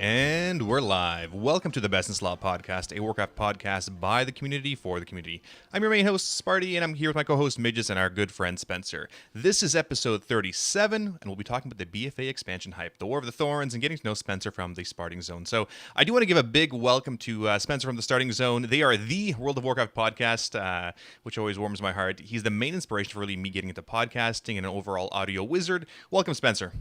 And we're live. Welcome to the Best in Slot Podcast, a Warcraft podcast by the community for the community. I'm your main host, Sparty, and I'm here with my co-host, Midgettes, and our good friend, Spencer. This is episode 37, and we'll be talking about the BFA Expansion Hype, the War of the Thorns, and getting to know Spencer from the Starting Zone. So I do want to give a big welcome to Spencer from the Starting Zone. They are the World of Warcraft Podcast, which always warms my heart. He's the main inspiration for really me getting into podcasting and an overall audio wizard. Welcome, Spencer.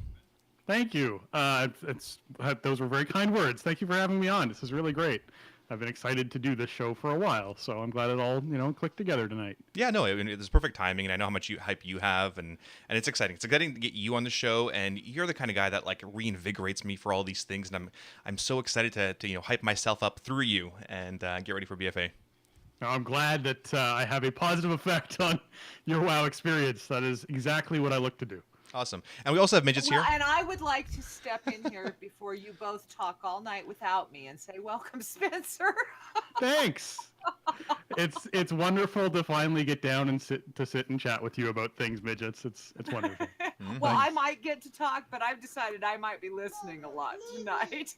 Thank you. Those were very kind words. Thank you for having me on. This is really great. I've been excited to do this show for a while, so I'm glad it all, clicked together tonight. Yeah, no, it's perfect timing, and I know how much hype you have, and it's exciting. It's exciting to get you on the show, and you're the kind of guy that like reinvigorates me for all these things, and I'm so excited to hype myself up through you and get ready for BFA. Now, I'm glad that I have a positive effect on your WoW experience. That is exactly what I look to do. Awesome. And we also have Midgettes here. And I would like to step in here before you both talk all night without me and say, welcome, Spencer. Thanks. It's wonderful to finally get down and sit and chat with you about things, Midgettes. It's wonderful. Well, I might get to talk, but I've decided I might be listening a lot tonight.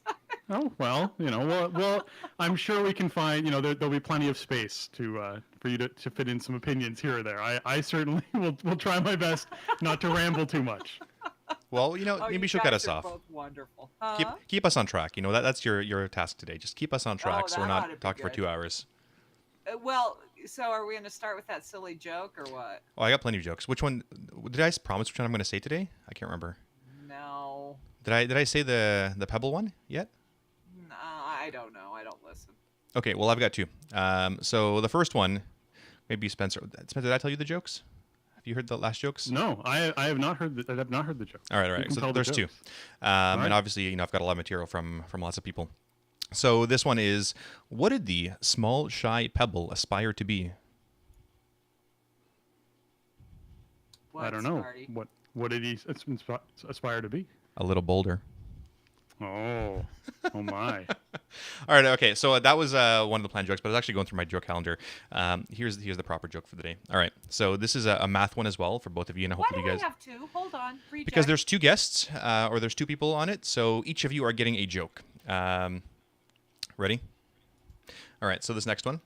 Oh, well, well, I'm sure we can find, there'll be plenty of space for you to fit in some opinions here or there. I certainly will try my best not to ramble too much. Well, maybe she'll cut us off. Both wonderful. Keep us on track. That's your task today. Just keep us on track so we're not talking for 2 hours. Well, so are we going to start with that silly joke or what? Oh, I got plenty of jokes. Which one did I promise? Which one I'm going to say today? I can't remember. No. Did I say the Pebble one yet? No, I don't know. I don't listen. Okay, well I've got two. So the first one, maybe Spencer. Spencer, did I tell you the jokes? Have you heard the last jokes? No, I have not heard the jokes. All right. So there's two. And obviously, I've got a lot of material from lots of people. So this one is, what did the small, shy pebble aspire to be? What, I don't know. Sparty? What did he aspire to be? A little boulder. Oh my. All right, okay. So that was one of the planned jokes, but I was actually going through my joke calendar. Here's the proper joke for the day. All right. So this is a math one as well for both of you, and I hope you guys. Why do we have two? Hold on. Because there's two guests, or there's two people on it, so each of you are getting a joke. Ready? All right. So this next one: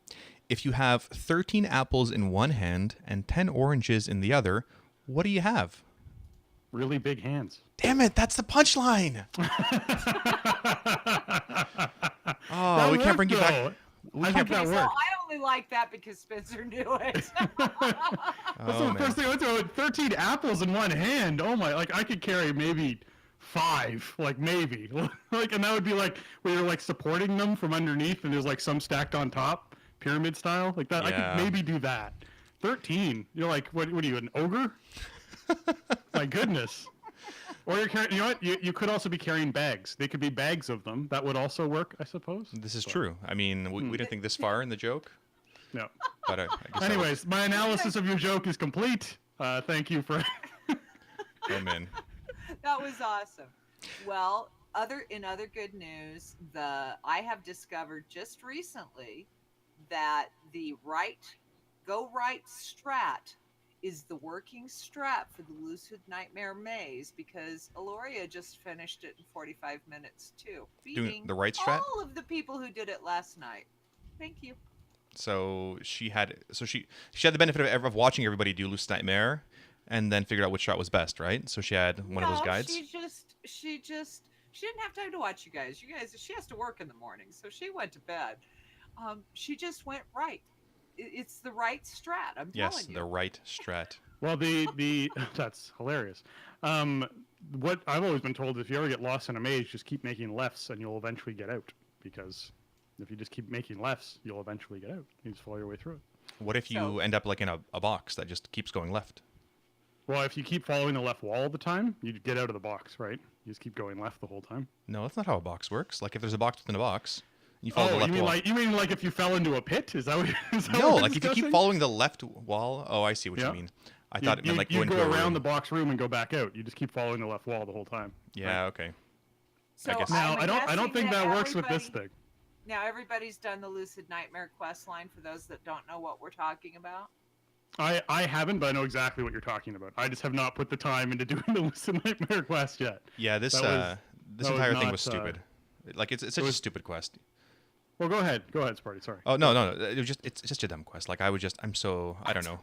if you have 13 apples in one hand and 10 oranges in the other, what do you have? Really big hands. Damn it, that's the punchline. Oh, we can't bring you back. I think that worked. I only like that because Spencer knew it. That's the first thing I went through. 13 apples in one hand. Oh my, I could carry maybe 5, maybe. And that would be where you're supporting them from underneath and there's some stacked on top, pyramid style. That. Yeah. I could maybe do that. 13. You're what are you, an ogre? My goodness. Or you're carrying, you could also be carrying bags. They could be bags of them. That would also work, I suppose. This is true. I mean, we didn't think this far in the joke. No. But I guess anyways, my analysis of your joke is complete. Thank you for... Oh, man. That was awesome. Well, in other good news, I have discovered just recently that the Go Right strat is the working strat for the Lucid Nightmare Maze, because Aloria just finished it in 45 minutes too, beating the right strat? all of the people who did it last night. Thank you. So she had the benefit of watching everybody do Lucid Nightmare, and then figured out which strat was best, right? So she had one of those guides. She didn't have time to watch you guys. She has to work in the morning, so she went to bed. She just went right. It's the right strat. I'm telling you. Yes, the right strat. Well, the that's hilarious. What I've always been told is if you ever get lost in a maze, just keep making lefts and you'll eventually get out. Because if you just keep making lefts, you'll eventually get out. You just follow your way through it. What if you end up in a box that just keeps going left? Well, if you keep following the left wall all the time, you get out of the box, right? You just keep going left the whole time. No, that's not how a box works. If there's a box within a box. You follow the left wall. You mean if you fell into a pit? Is that what? No, if you keep following the left wall. Oh, I see what you mean. I thought it meant you go around the box room and go back out. You just keep following the left wall the whole time. Yeah. Right? Okay. So I guess. Now I don't think that works with this thing. Now everybody's done the Lucid Nightmare quest line. For those that don't know what we're talking about. I haven't, but I know exactly what you're talking about. I just have not put the time into doing the Lucid Nightmare quest yet. Yeah, this entire thing was stupid. Like it's such a stupid quest. Well, go ahead, Sparty. Sorry. Oh no. It's just a dumb quest. Like I don't know.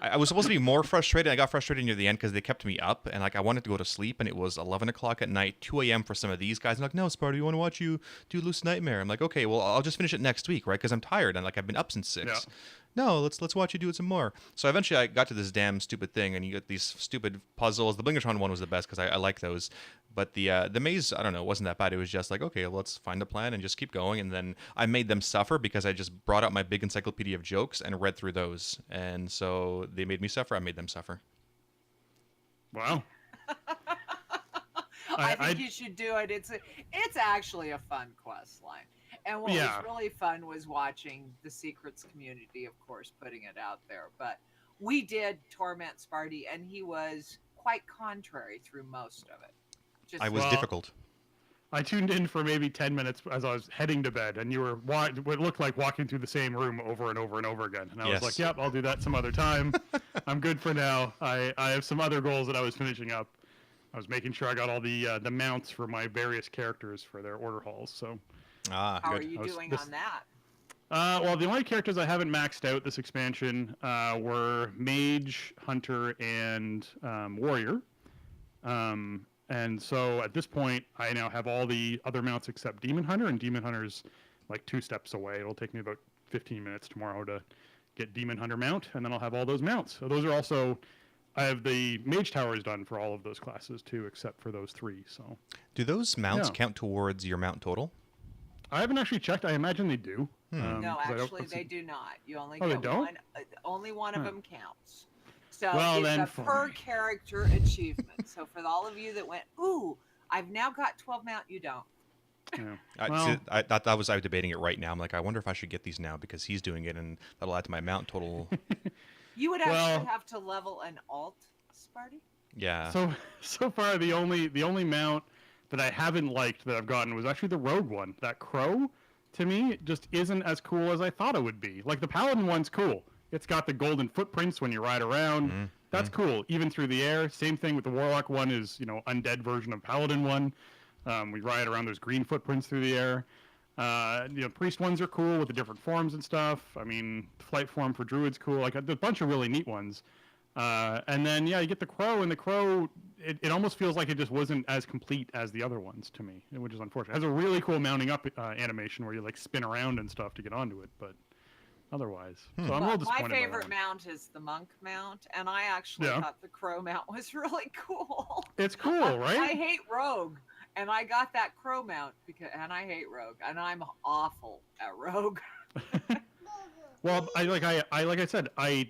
I was supposed to be more frustrated. I got frustrated near the end because they kept me up, and like I wanted to go to sleep, and it was 11 o'clock at night, 2 a.m. for some of these guys. I'm like, no, Sparty, we want to watch you do Loose Nightmare. I'm like, okay, well, I'll just finish it next week, right? Because I'm tired, and like I've been up since 6. Yeah. No, let's watch you do it some more. So eventually I got to this damn stupid thing, and you get these stupid puzzles. The Blingertron one was the best because I like those. But the maze, I don't know, wasn't that bad. It was just like, okay, well, let's find a plan and just keep going. And then I made them suffer because I just brought out my big encyclopedia of jokes and read through those. And so they made me suffer. I made them suffer. Wow. I think you should do it. It's actually a fun quest line. And what was really fun was watching the Secrets community, of course, putting it out there. But we did torment Sparty, and he was quite contrary through most of it. I was difficult. I tuned in for maybe 10 minutes as I was heading to bed, and you were what looked like walking through the same room over and over and over again. And I was like, yep, I'll do that some other time. I'm good for now. I have some other goals that I was finishing up. I was making sure I got all the mounts for my various characters for their order halls. So, how are you doing on that? Well, the only characters I haven't maxed out this expansion were Mage, Hunter, and Warrior. And so at this point, I now have all the other mounts except Demon Hunter, and Demon Hunter's like 2 steps away. It'll take me about 15 minutes tomorrow to get Demon Hunter mount, and then I'll have all those mounts. So those are also, I have the Mage Towers done for all of those classes too, except for those 3. So do those mounts count towards your mount total? I haven't actually checked. I imagine they do. No, actually, they do not. You only get one. Only one of them counts. So well, it's a per character achievement. So for all of you that went, ooh, I've now got 12 mount, you don't. Yeah. I thought I was debating it right now. I'm like, I wonder if I should get these now because he's doing it, and that'll add to my mount total. You would actually have to level an alt, Sparty. Yeah. So far, the only mount that I haven't liked that I've gotten was actually the Rogue one. That Crow, to me, it just isn't as cool as I thought it would be. Like the Paladin one's cool. It's got the golden footprints when you ride around. That's cool, even through the air. Same thing with the Warlock one is, undead version of Paladin one. We ride around, there's green footprints through the air. Priest ones are cool with the different forms and stuff. I mean, flight form for Druid's cool. Like, a bunch of really neat ones. And then, you get the Crow, and the Crow, it almost feels like it just wasn't as complete as the other ones to me, which is unfortunate. It has a really cool mounting up animation where you, like, spin around and stuff to get onto it, but otherwise. So I'm a little disappointed. My favorite mount is the Monk mount, and I actually thought the Crow mount was really cool. It's cool, right? I hate Rogue, and I got that Crow mount and I hate Rogue, and I'm awful at Rogue. Well, like I said, I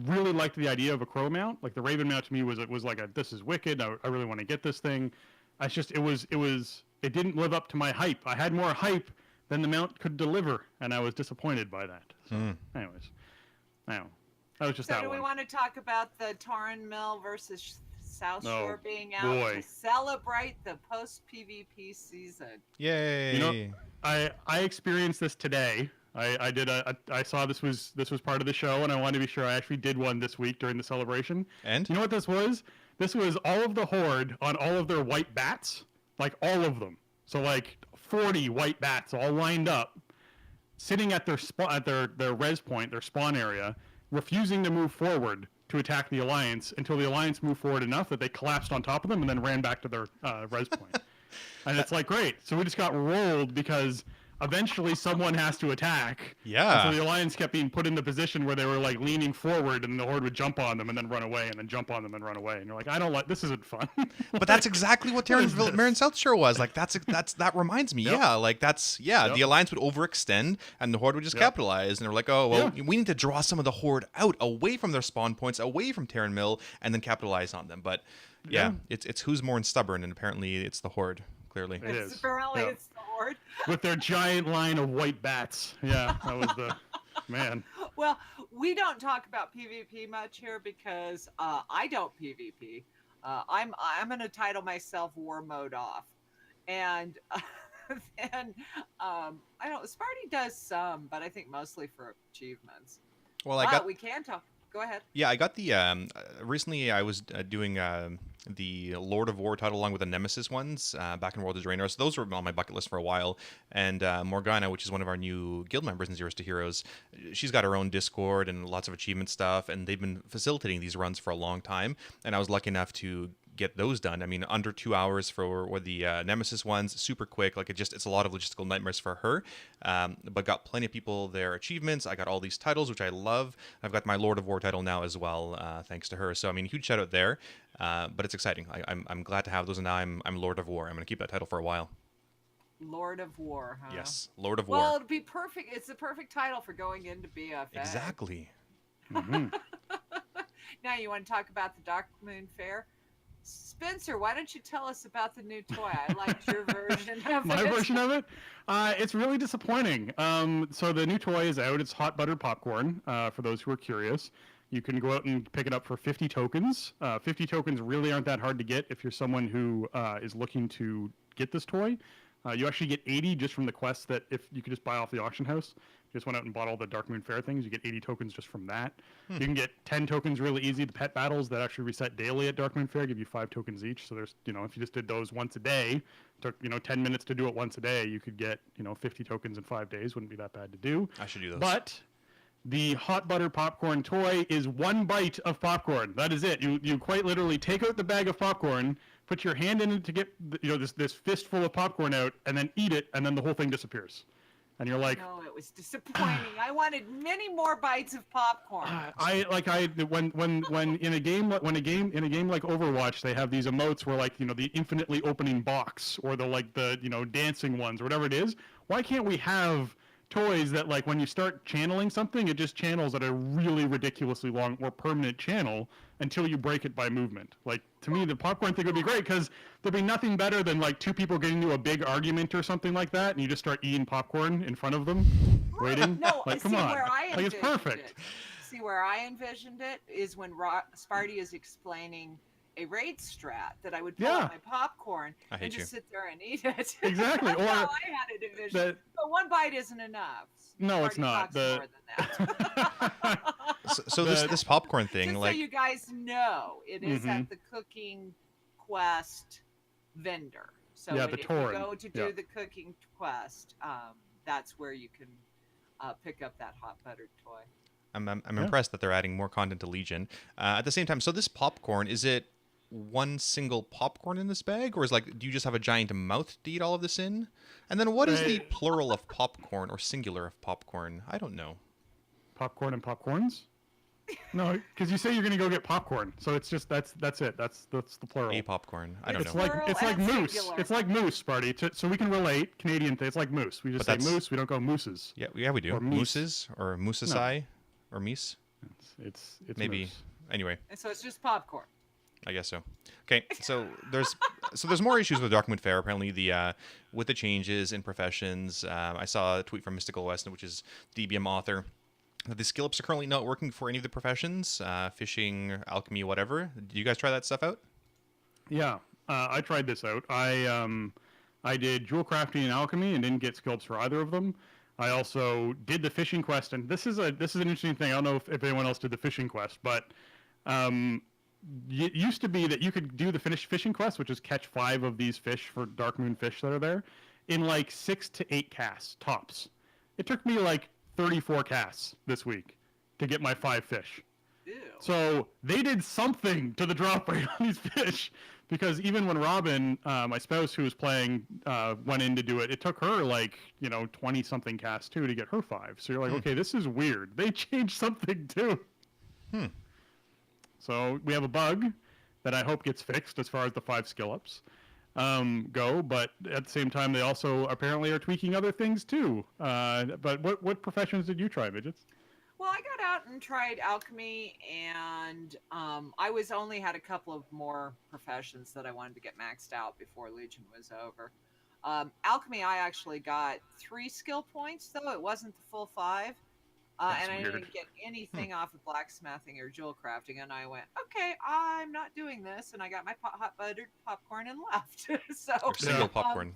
really liked the idea of a Crow mount. Like the Raven mount to me was like this is wicked. I really want to get this thing. It's just it didn't live up to my hype. I had more hype than the mount could deliver, and I was disappointed by that. So, anyways, that was just that one. So do we want to talk about the Torren Mill versus South Shore being out to celebrate the post-PvP season? Yay! I experienced this today. I saw this was part of the show, and I wanted to be sure I actually did one this week during the celebration. And? You know what this was? This was all of the Horde on all of their white bats, like all of them. So like 40 white bats all lined up, sitting at their their res point, their spawn area, refusing to move forward to attack the Alliance until the Alliance moved forward enough that they collapsed on top of them and then ran back to their res point. And it's like, great. So we just got rolled because eventually someone has to attack. Yeah. And so the Alliance kept being put in the position where they were like leaning forward, and the Horde would jump on them and then run away, and then jump on them and run away. And you're like, this isn't fun. But that's exactly what Marin South Shore was. Like that reminds me. Yep. Yeah. Like the Alliance would overextend and the Horde would just capitalize. And they're like, oh well, we need to draw some of the Horde out away from their spawn points, away from Terran Mill, and then capitalize on them. But it's who's more stubborn, and apparently it's the Horde. Clearly. It is. Apparently it's the Horde. With their giant line of white bats. Yeah, that was the man. Well, we don't talk about PvP much here because I don't PvP. I'm going to title myself War Mode Off. And then, I don't know, Sparty does some, but I think mostly for achievements. Well, we can talk. Go ahead. Yeah, I got the recently I was doing the Lord of War title along with the Nemesis ones back in World of Draenor. So those were on my bucket list for a while. And Morgana, which is one of our new guild members in Zeros to Heroes, she's got her own Discord and lots of achievement stuff, and they've been facilitating these runs for a long time. And I was lucky enough to get those done. I mean, under 2 hours for the Nemesis ones, super quick. Like it's a lot of logistical nightmares for her, but got plenty of people their achievements. I got all these titles, which I love. I've got my Lord of War title now as well, thanks to her. So I mean, huge shout out there. But it's exciting. I'm glad to have those, and now I'm Lord of War. I'm going to keep that title for a while. Lord of War, huh? Yes, Lord of War. Well, it'd be perfect. It's the perfect title for going into BFA. Exactly. Mm-hmm. Now you want to talk about the Dark Moon Fair? Spencer, why don't you tell us about the new toy? I liked your version of it. My version of it? It's really disappointing. So the new toy is out. It's hot buttered popcorn, for those who are curious. You can go out and pick it up for 50 tokens. 50 tokens really aren't that hard to get if you're someone who is looking to get this toy. You actually get 80 just from the quest that if you could just buy off the auction house. Just went out and bought all the Dark Moon Fair things. You get 80 tokens just from that. You can get 10 tokens really easy. The pet battles that actually reset daily at Dark Moon Fair give you 5 tokens each. So there's, if you just did those once a day, took, 10 minutes to do it once a day, you could get, 50 tokens in 5 days. Wouldn't be that bad to do. I should do those. But the hot butter popcorn toy is 1 bite of popcorn. That is it. You quite literally take out the bag of popcorn, put your hand in it to get this fistful of popcorn out, and then eat it, and then the whole thing disappears. And you're like, no, it was disappointing. I wanted many more bites of popcorn. When in a game like Overwatch, they have these emotes where the infinitely opening box or the dancing ones or whatever it is. Why can't we have toys that when you start channeling something, it just channels at a really ridiculously long or permanent channel until you break it by movement? To me, the popcorn thing would be great because there'd be nothing better than two people getting into a big argument or something like that, and you just start eating popcorn in front of them, waiting. No, come on, where I it's perfect. See, where I envisioned it is when Sparty is explaining a raid strat that I would pull out my popcorn and just sit there and eat it. Exactly. That's how I had it envisioned. But 1 bite isn't enough. No, it's not. More than that. so this popcorn thing, just so you guys know, it is at the Cooking Quest vendor. So the if you Thorns. go to do the Cooking Quest, that's where you can pick up that hot buttered toy. I'm impressed that they're adding more content to Legion. At the same time, so this popcorn, is it one single popcorn in this bag, or do you just have a giant mouth to eat all of this in? And then what is the plural of popcorn or singular of popcorn? I don't know. Popcorn and popcorns? No, because you say you're going to go get popcorn, so it's just that's it. That's the plural. A popcorn. I don't know. It's like moose. Singular. It's like moose, Sparty. So we can relate Canadian thing. It's like moose. We just say moose. We don't go mooses. Yeah, we do. Or mooses or moosesai or meese. It's maybe. Moose. Anyway. And so it's just popcorn. I guess so. Okay, so there's more issues with Dark Moon Fair. Apparently, with the changes in professions, I saw a tweet from Mystical West, which is DBM author, that the skill ups are currently not working for any of the professions, fishing, alchemy, whatever. Did you guys try that stuff out? Yeah, I tried this out. I did jewel crafting and alchemy and didn't get skill ups for either of them. I also did the fishing quest, and this is an interesting thing. I don't know if anyone else did the fishing quest, but it used to be that you could do the fishing quest, which is catch 5 of these fish for Dark Moon fish that are there, in 6 to 8 casts tops. It took me 34 casts this week to get my 5 fish. Ew. So they did something to the drop rate on these fish, because even when Robin, my spouse who was playing, went in to do it, it took her 20 something casts too to get her 5. So you're okay, this is weird. They changed something too. So we have a bug that I hope gets fixed as far as the 5 skill ups go, but at the same time they also apparently are tweaking other things too. But what professions did you try, Midgettes? Well, I got out and tried alchemy, and I only had a couple of more professions that I wanted to get maxed out before Legion was over. Alchemy, I actually got 3 skill points, though it wasn't the full 5. And I didn't get anything off of blacksmithing or jewel crafting, and I went, okay, I'm not doing this, and I got my hot buttered popcorn and left. So Your single popcorn.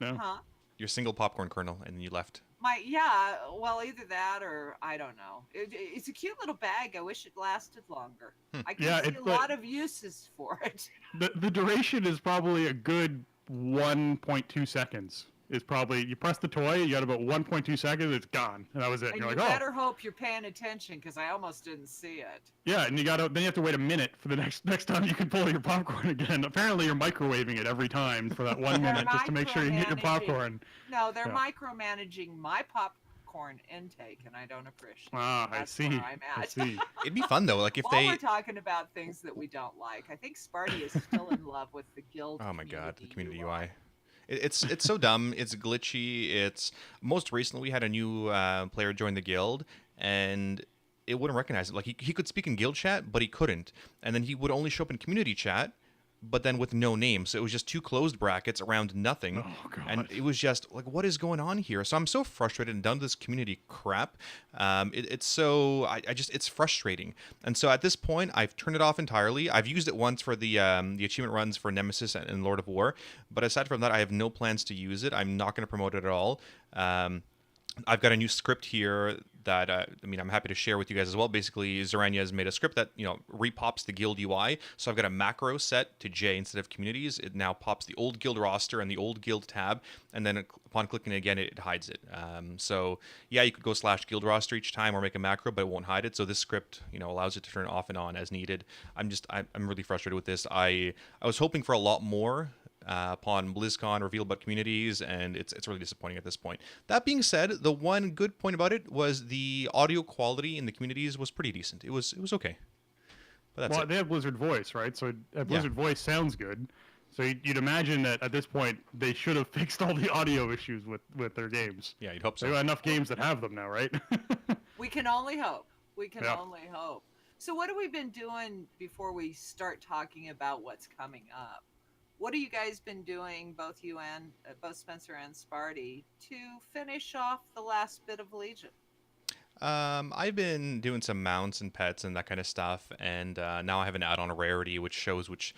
Yeah. Huh? Your single popcorn kernel, and then you left. Well, either that or I don't know. It's a cute little bag. I wish it lasted longer. I can see a lot of uses for it. The duration is probably a good 1.2 seconds. Is probably, you press the toy, you got about 1.2 seconds, it's gone, and that was it. And you're you like, better hope you're paying attention, because I almost didn't see it. Yeah, and then you have to wait a minute for the next time you can pull your popcorn again. Apparently, you're microwaving it every time for that 1 minute just to make sure you get your popcorn. No, they're micromanaging my popcorn intake, and I don't appreciate. I see. Where I'm at. I see. It'd be fun though, like if While we're talking about things that we don't like, I think Sparty is still in love with the guild. Oh my god, the community UI. It's so dumb. It's glitchy. It's most recently we had a new player join the guild, and it wouldn't recognize it. Like he could speak in guild chat, but he couldn't. And then he would only show up in community chat, but then with no name. So it was just two closed brackets around nothing. Oh, God. And it was just like, what is going on here? So I'm so frustrated and done with this community crap. It's frustrating. And so at this point, I've turned it off entirely. I've used it once for the achievement runs for Nemesis and Lord of War. But aside from that, I have no plans to use it. I'm not going to promote it at all. I've got a new script here that I'm happy to share with you guys as well. Basically, Zorania has made a script that repops the guild UI. So I've got a macro set to J instead of communities. It now pops the old guild roster and the old guild tab, and then upon clicking it again, it hides it. So yeah, you could go /guild roster each time or make a macro, but it won't hide it. So this script allows it to turn it off and on as needed. I'm really frustrated with this. I was hoping for a lot more upon BlizzCon reveal about communities, and it's really disappointing at this point. That being said, the one good point about it was the audio quality in the communities was pretty decent. It was okay. But that's they have Blizzard Voice, right? So Blizzard Voice sounds good. So you'd imagine that at this point they should have fixed all the audio issues with their games. Yeah, you'd hope so. There are enough games that have them now, right? We can only hope. Only hope. So what have we been doing before we start talking about what's coming up? What have you guys been doing, both Spencer and Sparty, to finish off the last bit of Legion? I've been doing some mounts and pets and that kind of stuff, and now I have an add-on rarity which shows which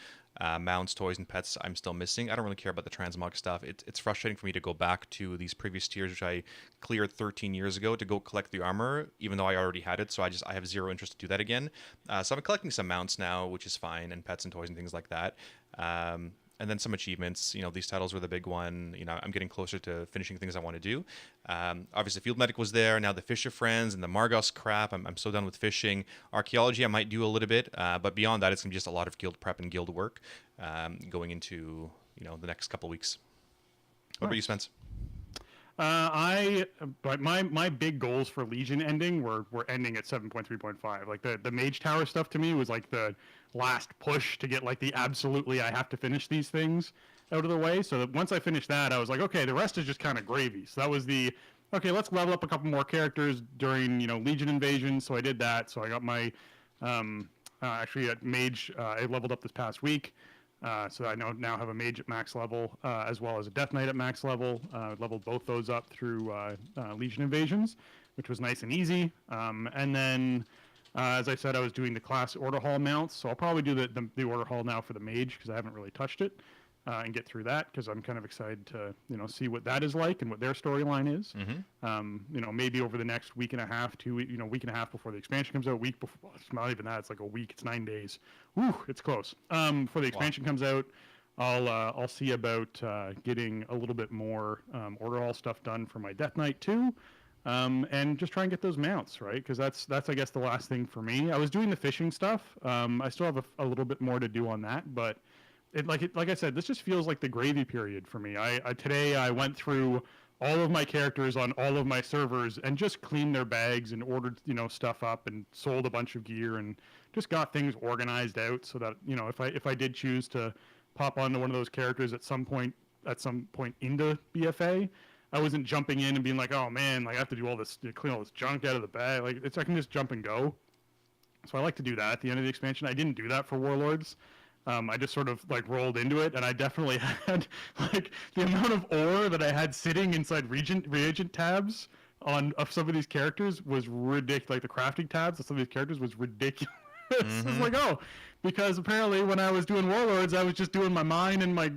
mounts, toys, and pets I'm still missing. I don't really care about the transmog stuff. It's frustrating for me to go back to these previous tiers which I cleared 13 years ago to go collect the armor, even though I already had it. So I have zero interest to do that again. So I'm collecting some mounts now, which is fine, and pets and toys and things like that. And then some achievements. These titles were the big one. I'm getting closer to finishing things I want to do. Obviously, Field Medic was there. Now the Fisher Friends and the Margos crap. I'm so done with fishing. Archaeology I might do a little bit, but beyond that, it's gonna be just a lot of guild prep and guild work going into the next couple weeks. What about you, Spence? My big goals for Legion ending were ending at 7.3.5. Like the Mage Tower stuff to me was like the last push to get like the absolutely I have to finish these things out of the way. So that once I finished that, I was like, okay, the rest is just kind of gravy. So that was let's level up a couple more characters during Legion Invasion. So I did that. So I got my actually at Mage I leveled up this past week. So I now have a Mage at max level, as well as a Death Knight at max level. Leveled both those up through Legion Invasions, which was nice and easy. And then, as I said, I was doing the class Order Hall mounts, so I'll probably do the Order Hall now for the Mage, because I haven't really touched it, and get through that, because I'm kind of excited to see what that is like and what their storyline is. Mm-hmm. Maybe over the next week and a half, week and a half before the expansion comes out. Week before, well, it's not even that. It's like a week. It's 9 days. Whew, it's close. Before the expansion comes out, I'll see about getting a little bit more Order Hall stuff done for my Death Knight too. And just try and get those mounts, right? Because that's I guess the last thing for me. I was doing the fishing stuff. I still have a little bit more to do on that, but like I said, this just feels like the gravy period for me. Today I went through all of my characters on all of my servers and just cleaned their bags and ordered stuff up and sold a bunch of gear and just got things organized out so that if I did choose to pop onto one of those characters at some point into BFA, I wasn't jumping in and being like, oh man, like I have to do all this, clean all this junk out of the bag. Like I can just jump and go. So I like to do that at the end of the expansion. I didn't do that for Warlords. I just sort of like rolled into it, and I definitely had like the amount of ore that I had sitting inside reagent tabs of some of these characters was ridiculous. Like the crafting tabs of some of these characters was ridiculous. Mm-hmm. It's like, because apparently when I was doing Warlords, I was just doing my mine and my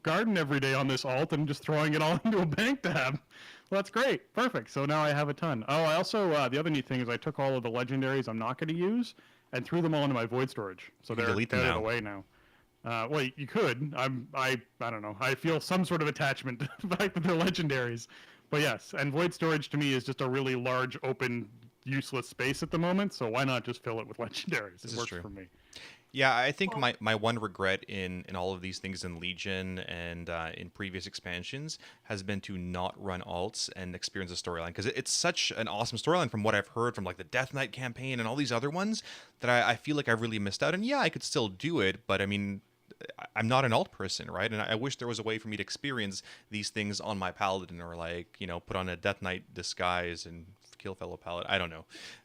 garden every day on this alt and just throwing it all into a bank tab. Well, that's great. Perfect. So now I have a ton. Oh, I also, the other neat thing is I took all of the legendaries I'm not going to use and threw them all into my void storage. So they're delete them out of now. the way now. Well, you could. I don't know. I feel some sort of attachment to the fact that they're legendaries. But yes, and void storage to me is just a really large, open, useless space at the moment. So why not just fill it with legendaries? This it is works true. for me. Yeah, I think my one regret in all of these things in Legion and in previous expansions has been to not run alts and experience the storyline, because it's such an awesome storyline from what I've heard from like the Death Knight campaign and all these other ones that I feel like I've really missed out. And yeah, I could still do it, but I mean, I'm not an alt person, right? And I wish there was a way for me to experience these things on my paladin, or like, you know, put on a Death Knight disguise and kill fellow paladin. I don't know.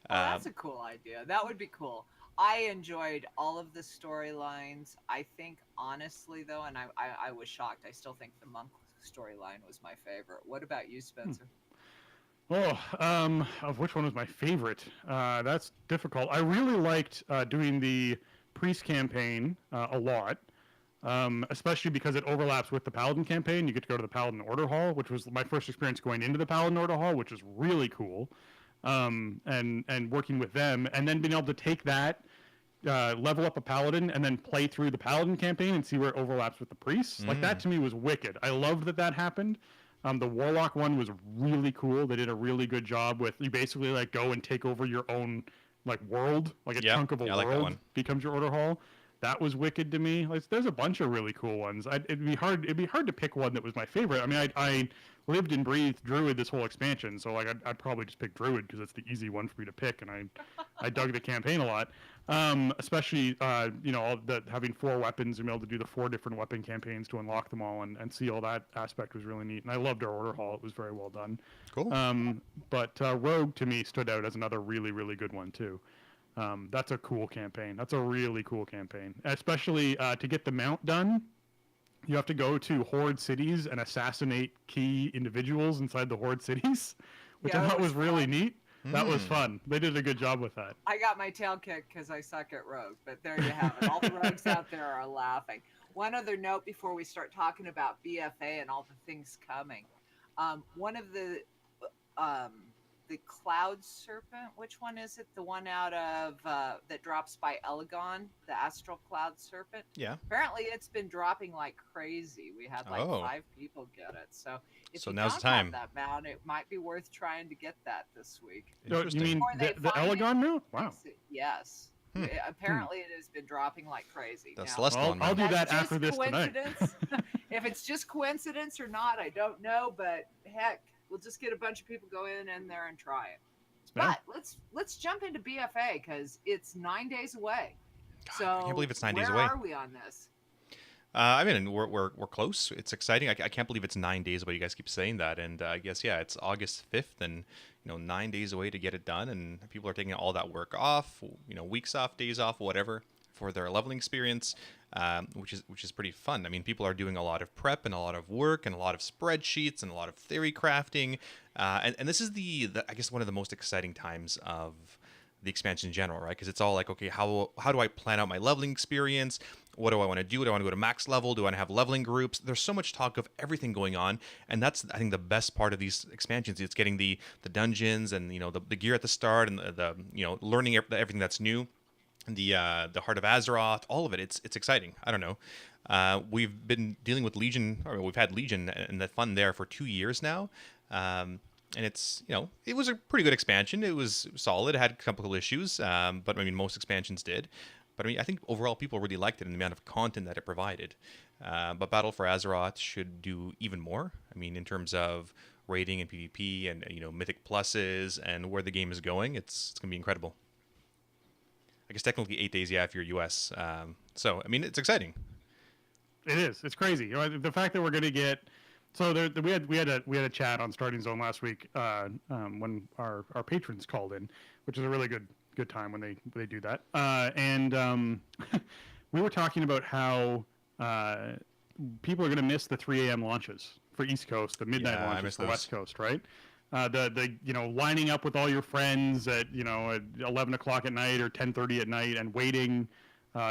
That's a cool idea. That would be cool. I enjoyed all of the storylines. I think, honestly, though, and I was shocked, I still think the monk storyline was my favorite. What about you, Spencer? Oh, of which one was my favorite? That's difficult. I really liked doing the priest campaign a lot, especially because it overlaps with the paladin campaign. You get to go to the paladin order hall, which was my first experience going into the paladin order hall, which was really cool. And working with them, and then being able to take that, level up a paladin, and then play through the paladin campaign and see where it overlaps with the priests. Like, that to me was wicked. I loved that happened. The warlock one was really cool. They did a really good job with, you basically like go and take over your own like world, like a chunk of a world becomes your order hall. That was wicked to me. Like, there's a bunch of really cool ones. It'd be hard to pick one that was my favorite. I mean, I lived and breathed Druid this whole expansion, so like I'd probably just pick Druid because it's the easy one for me to pick, and I dug the campaign a lot. Especially you know, having 4 weapons and be able to do the 4 different weapon campaigns to unlock them all and see all that aspect was really neat. And I loved our order hall; it was very well done. Cool. But Rogue to me stood out as another really, really good one too. That's a cool campaign. That's a really cool campaign, especially to get the mount done. You have to go to Horde cities and assassinate key individuals inside the Horde cities, which I thought was really neat. That was fun. They did a good job with that. I got my tail kicked because I suck at Rogue, but there you have it. All the rogues out there are laughing. One other note before we start talking about BFA and all the things coming. One of the Cloud Serpent, which one is it? The one out of that drops by Elegon, the Astral Cloud Serpent. Yeah. Apparently, it's been dropping like crazy. We had like 5 people get it. So if you now's don't the time. have that mount, it might be worth trying to get that this week. You mean the Elegon mount? Wow. Yes. Apparently, it has been dropping like crazy. The Celestial I'll do that after this tonight. If it's just coincidence or not, I don't know. But heck, we'll just get a bunch of people go in there and try it. Yeah. But let's jump into BFA because it's 9 days away. God, So I can't believe it's 9 days away. Where are we on this? I mean, we're close. It's exciting. I can't believe it's 9 days away. You guys keep saying that, and I guess it's August 5th, and 9 days away to get it done. And people are taking all that work off, weeks off, days off, whatever, for their leveling experience, which is pretty fun. I mean, people are doing a lot of prep and a lot of work and a lot of spreadsheets and a lot of theory crafting, and this is the I guess one of the most exciting times of the expansion in general, right? Because it's all like, okay, how do I plan out my leveling experience? What do I want to do? Do I want to go to max level? Do I want to have leveling groups? There's so much talk of everything going on, and that's, I think, the best part of these expansions. It's getting the dungeons and the gear at the start and the learning everything that's new, the Heart of Azeroth, all of it. It's exciting. I don't know. We've been dealing with Legion, or we've had Legion and the fun there for 2 years now. And it's, it was a pretty good expansion. It was solid. It had a couple of issues, but I mean, most expansions did. But I mean, I think overall people really liked it and the amount of content that it provided. But Battle for Azeroth should do even more. I mean, in terms of rating and PvP and, mythic pluses and where the game is going, it's going to be incredible. I guess technically 8 days, if you're US. So, I mean, it's exciting. It is. It's crazy. The fact that we're going to get... So we had a chat on Starting Zone last week when our patrons called in, which is a really good time when they do that. And we were talking about how people are going to miss the 3 a.m. launches for East Coast, the midnight launches for West Coast, right? The lining up with all your friends at 11 o'clock at night or 10:30 at night and waiting.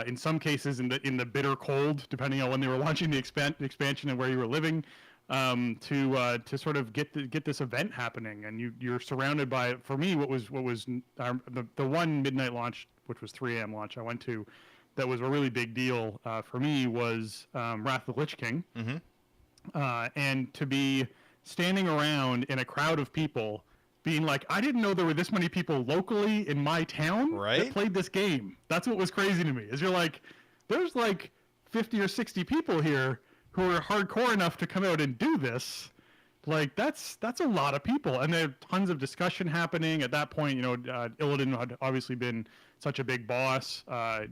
In some cases in the bitter cold, depending on when they were launching the expansion and where you were living. to sort of get this event happening, and you're surrounded by, for me, what was the one midnight launch, which was 3 a.m. launch I went to, that was a really big deal for me, was Wrath of the Lich King, and to be standing around in a crowd of people, being like, I didn't know there were this many people locally in my town that played this game. That's what was crazy to me. Is you're like, there's like 50 or 60 people here who are hardcore enough to come out and do this. Like, that's a lot of people. And there are tons of discussion happening. At that point, Illidan had obviously been such a big boss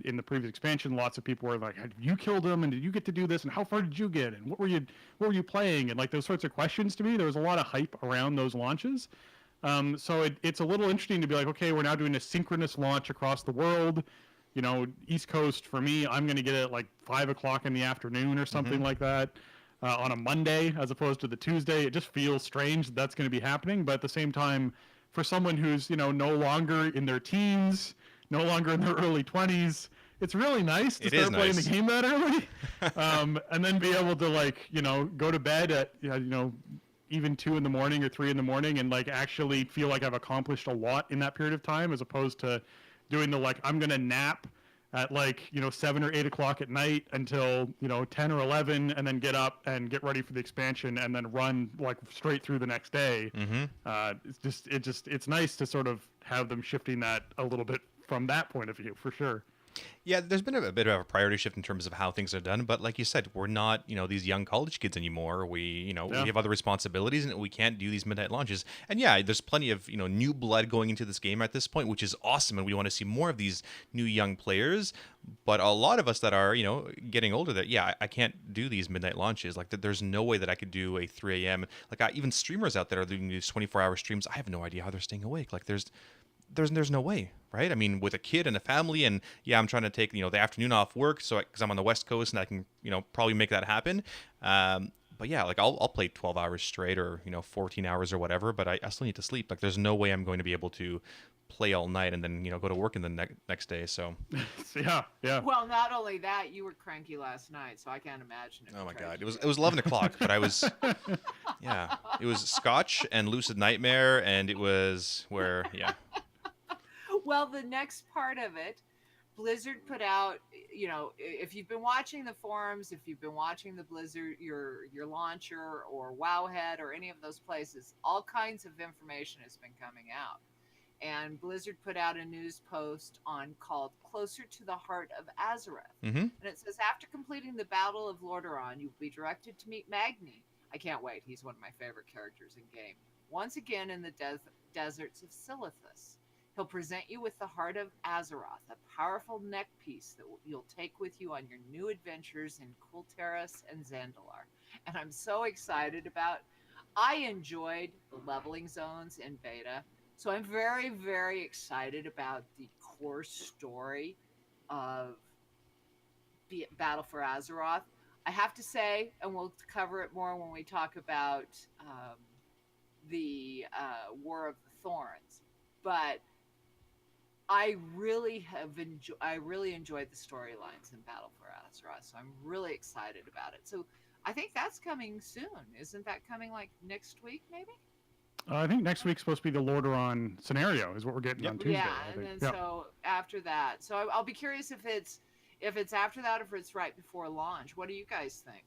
in the previous expansion. Lots of people were like, have you killed him? And did you get to do this? And how far did you get? And what were you playing? And like those sorts of questions to me, there was a lot of hype around those launches. So it's a little interesting to be like, okay, we're now doing a synchronous launch across the world. East Coast, for me, I'm going to get it at like 5 o'clock in the afternoon or something like that on a Monday as opposed to the Tuesday. It just feels strange that's going to be happening. But at the same time, for someone who's, no longer in their teens, no longer in their early 20s, it's really nice to start playing the game that early. And then be able to, like, go to bed at, even 2 in the morning or 3 in the morning and like actually feel like I've accomplished a lot in that period of time, as opposed to doing the like, I'm going to nap at like, 7 or 8 o'clock at night until, 10 or 11 and then get up and get ready for the expansion and then run like straight through the next day. It's nice to sort of have them shifting that a little bit from that point of view, for sure. Yeah, there's been a bit of a priority shift in terms of how things are done, but like you said, we're not, these young college kids anymore. We have other responsibilities and we can't do these midnight launches. And yeah, there's plenty of, new blood going into this game at this point, which is awesome. And we want to see more of these new young players. But a lot of us that are, getting older, that, I can't do these midnight launches. Like, there's no way that I could do a 3 a.m. Like, even streamers out there are doing these 24-hour streams. I have no idea how they're staying awake. Like, there's no way, right? I mean, with a kid and a family, and I'm trying to take, the afternoon off work, so because I'm on the West Coast and I can, probably make that happen. But yeah, like I'll play 12 hours straight or, 14 hours or whatever, but I still need to sleep. Like, there's no way I'm going to be able to play all night and then, go to work in the next day. So yeah. Well, not only that, you were cranky last night, so I can't imagine it. Oh my God. It was 11 o'clock, but I was, it was Scotch and Lucid Nightmare, and it was where, Well, the next part of it, Blizzard put out, if you've been watching the forums, if you've been watching the Blizzard, your launcher or Wowhead or any of those places, all kinds of information has been coming out. And Blizzard put out a news post called Closer to the Heart of Azeroth. And it says, after completing the Battle of Lordaeron, you will be directed to meet Magni. I can't wait. He's one of my favorite characters in game. Once again in the deserts of Silithus. He'll present you with the Heart of Azeroth, a powerful neck piece that you'll take with you on your new adventures in Kultaris and Zandalar. And I'm so excited about. I enjoyed the leveling zones in beta, so I'm very, very excited about the core story of Battle for Azeroth. I have to say, and we'll cover it more when we talk about the War of the Thorns, but I really enjoyed the storylines in Battle for Azeroth, so I'm really excited about it. So I think that's coming soon. Isn't that coming like next week, maybe? I think next week's supposed to be the Lordaeron scenario is what we're getting on Tuesday. Yeah, and then so after that. So I'll be curious if it's after that or if it's right before launch. What do you guys think?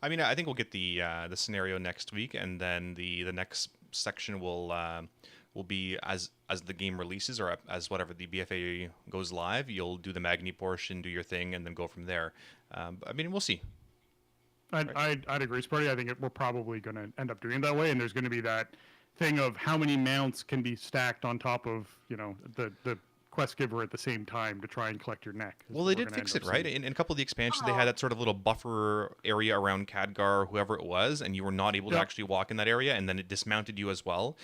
I mean, I think we'll get the scenario next week, and then the next section will be as the game releases or as whatever the BFA goes live. You'll do the Magni portion, do your thing, and then go from there. I mean, we'll see. I'd agree, Sparty. I think we're probably going to end up doing it that way, and there's going to be that thing of how many mounts can be stacked on top of the quest giver at the same time to try and collect your neck. Well, they did fix it, right? In a couple of the expansions, they had that sort of little buffer area around Khadgar, whoever it was, and you were not able to actually walk in that area, and then it dismounted you as well,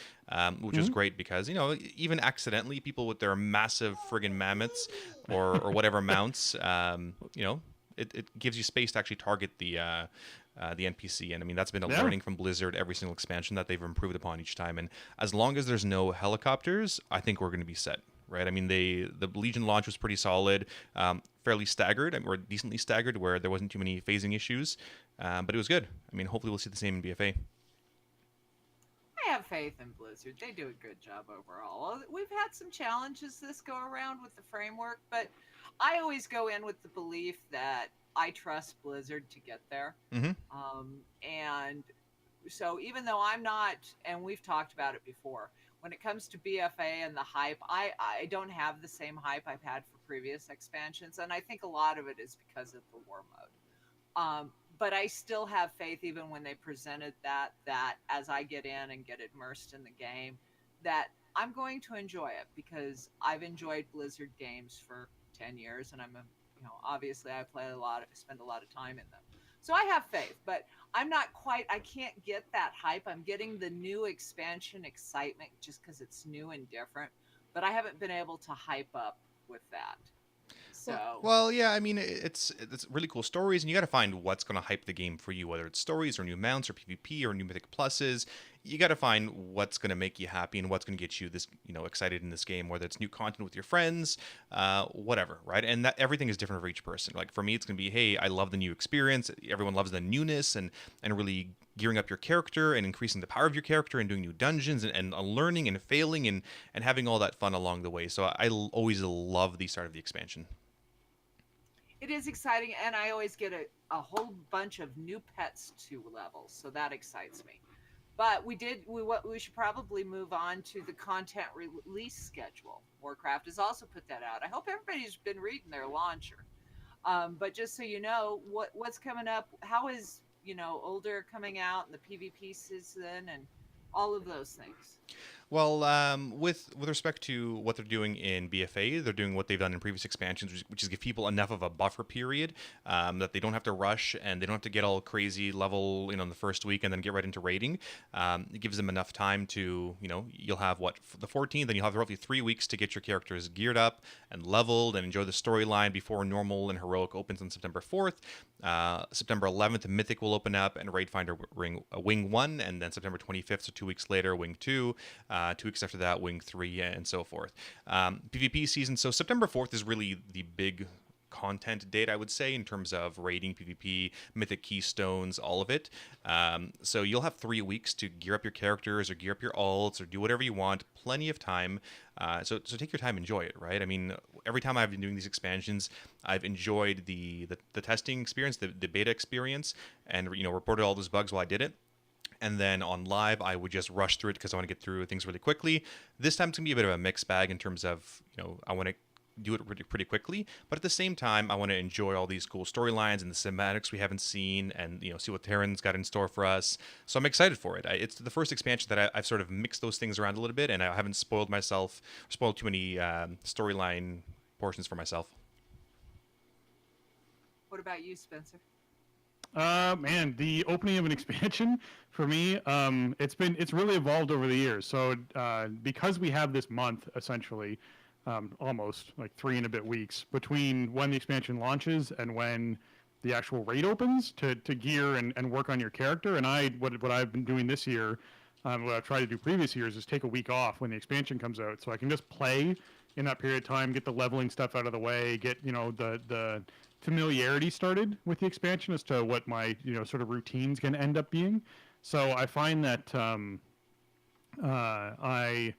which was great because, even accidentally, people with their massive friggin' mammoths or whatever mounts, it gives you space to actually target the NPC. And I mean, that's been a learning from Blizzard every single expansion that they've improved upon each time. And as long as there's no helicopters, I think we're going to be set. right? I mean, the Legion launch was pretty solid, fairly staggered, or decently staggered, where there wasn't too many phasing issues, but it was good. I mean, hopefully we'll see the same in BFA. I have faith in Blizzard. They do a good job overall. We've had some challenges this go around with the framework, but I always go in with the belief that I trust Blizzard to get there. Mm-hmm. And so even though I'm not, and we've talked about it before, when it comes to BFA and the hype, I don't have the same hype I've had for previous expansions, and I think a lot of it is because of the war mode. But I still have faith, even when they presented that as I get in and get immersed in the game, that I'm going to enjoy it, because I've enjoyed Blizzard games for 10 years, and obviously I spend a lot of time in them. So I have faith, but I can't get that hype. I'm getting the new expansion excitement just because it's new and different, but I haven't been able to hype up with that. So well, yeah, I mean, it's really cool stories, and you got to find what's going to hype the game for you, whether it's stories or new mounts or PvP or new mythic pluses. You got to find what's going to make you happy and what's going to get you excited in this game, whether it's new content with your friends, whatever, right? And that everything is different for each person. Like for me, it's going to be, hey, I love the new experience. Everyone loves the newness and really gearing up your character and increasing the power of your character and doing new dungeons and learning and failing and having all that fun along the way. So I always love the start of the expansion. it is exciting, and I always get a whole bunch of new pets to level, so that excites me. But we should probably move on to the content release schedule. Warcraft has also put that out. I hope everybody's been reading their launcher. But just so you know, what's coming up, how is Older coming out and the PvP season and all of those things. Well, with respect to what they're doing in BFA, they're doing what they've done in previous expansions, which is give people enough of a buffer period that they don't have to rush and they don't have to get all crazy level, in the first week and then get right into raiding. It gives them enough time to, you'll have the 14th, and you'll have roughly 3 weeks to get your characters geared up and leveled and enjoy the storyline before normal and heroic opens on September 4th. September 11th, Mythic will open up and Raid Finder Wing 1, and then September 25th, so 2 weeks later, Wing 2. 2 weeks after that, Wing 3, and so forth. PvP season, so September 4th is really the big content date, I would say, in terms of raiding, PvP, mythic keystones, all of it. So you'll have 3 weeks to gear up your characters or gear up your alts or do whatever you want. Plenty of time. So take your time, enjoy it, right? I mean, every time I've been doing these expansions, I've enjoyed the testing experience, the beta experience, and reported all those bugs while I did it. And then on live, I would just rush through it because I want to get through things really quickly. This time it's going to be a bit of a mixed bag in terms of, I want to do it pretty quickly. But at the same time, I want to enjoy all these cool storylines and the cinematics we haven't seen and, see what Terran's got in store for us. So I'm excited for it. It's the first expansion that I've sort of mixed those things around a little bit, and I haven't spoiled too many storyline portions for myself. What about you, Spencer? Man, the opening of an expansion for me, it's really evolved over the years. So because we have this month essentially, almost like 3 and a bit weeks between when the expansion launches and when the actual raid opens to gear and work on your character. And what I've been doing this year, what I've tried to do previous years is take a week off when the expansion comes out, so I can just play in that period of time, get the leveling stuff out of the way, get the familiarity started with the expansion as to what my sort of routine's going to end up being. So I find that I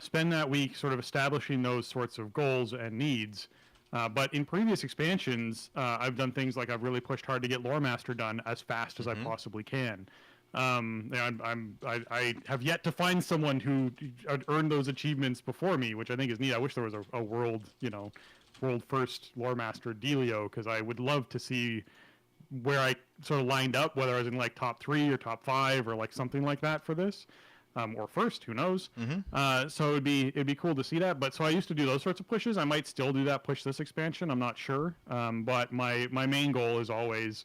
spend that week sort of establishing those sorts of goals and needs. But in previous expansions, I've done things like I've really pushed hard to get Lore Master done as fast as I possibly can. I have yet to find someone who earned those achievements before me, which I think is neat. I wish there was a world first Lore Master dealio, because I would love to see where I sort of lined up, whether I was in like top 3 or top 5 or like something like that for this, or first, who knows. So it'd be cool to see that. But so I used to do those sorts of pushes. I might still do that push this expansion, I'm not sure. But my main goal is always,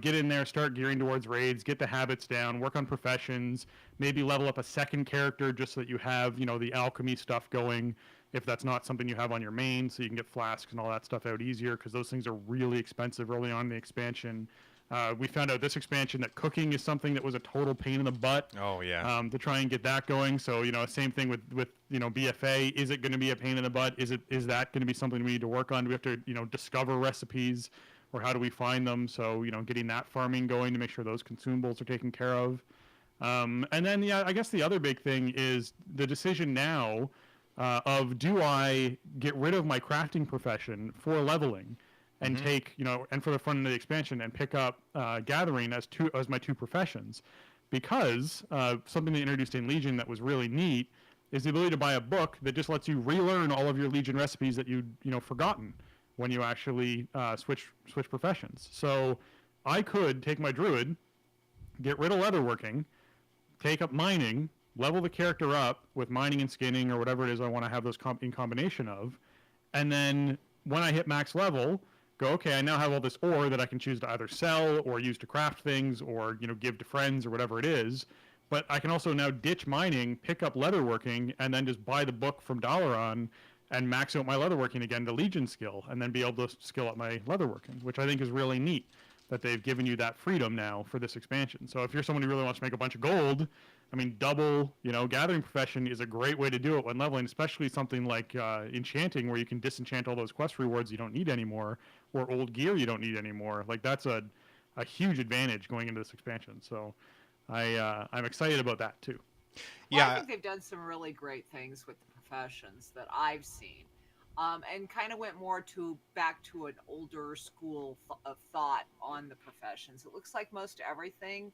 get in there, start gearing towards raids, get the habits down, work on professions, maybe level up a second character just so that you have, the alchemy stuff going, if that's not something you have on your main, so you can get flasks and all that stuff out easier, because those things are really expensive early on in the expansion. We found out this expansion that cooking is something that was a total pain in the butt. Oh yeah. To try and get that going. So same thing with BFA. Is it going to be a pain in the butt? Is that going to be something we need to work on? Do we have to discover recipes, or how do we find them? So getting that farming going to make sure those consumables are taken care of. And then I guess the other big thing is the decision now of, do I get rid of my crafting profession for leveling and take, and for the front end of the expansion, and pick up gathering as my two professions? Because something they introduced in Legion that was really neat is the ability to buy a book that just lets you relearn all of your Legion recipes that you'd forgotten when you actually switch professions. So I could take my druid, get rid of leatherworking, take up mining, level the character up with mining and skinning or whatever it is I want to have those in combination of, and then when I hit max level, go, okay, I now have all this ore that I can choose to either sell or use to craft things, or give to friends or whatever it is. But I can also now ditch mining, pick up leatherworking, and then just buy the book from Dalaran and max out my leatherworking again to Legion skill, and then be able to skill up my leatherworking, which I think is really neat that they've given you that freedom now for this expansion. So if you're someone who really wants to make a bunch of gold, I mean, double, gathering profession is a great way to do it when leveling, especially something like enchanting, where you can disenchant all those quest rewards you don't need anymore, or old gear you don't need anymore. Like, that's a huge advantage going into this expansion. So I'm excited about that too. Well, I think they've done some really great things with the professions that I've seen. And kind of went more back to an older school of thought on the professions. It looks like most everything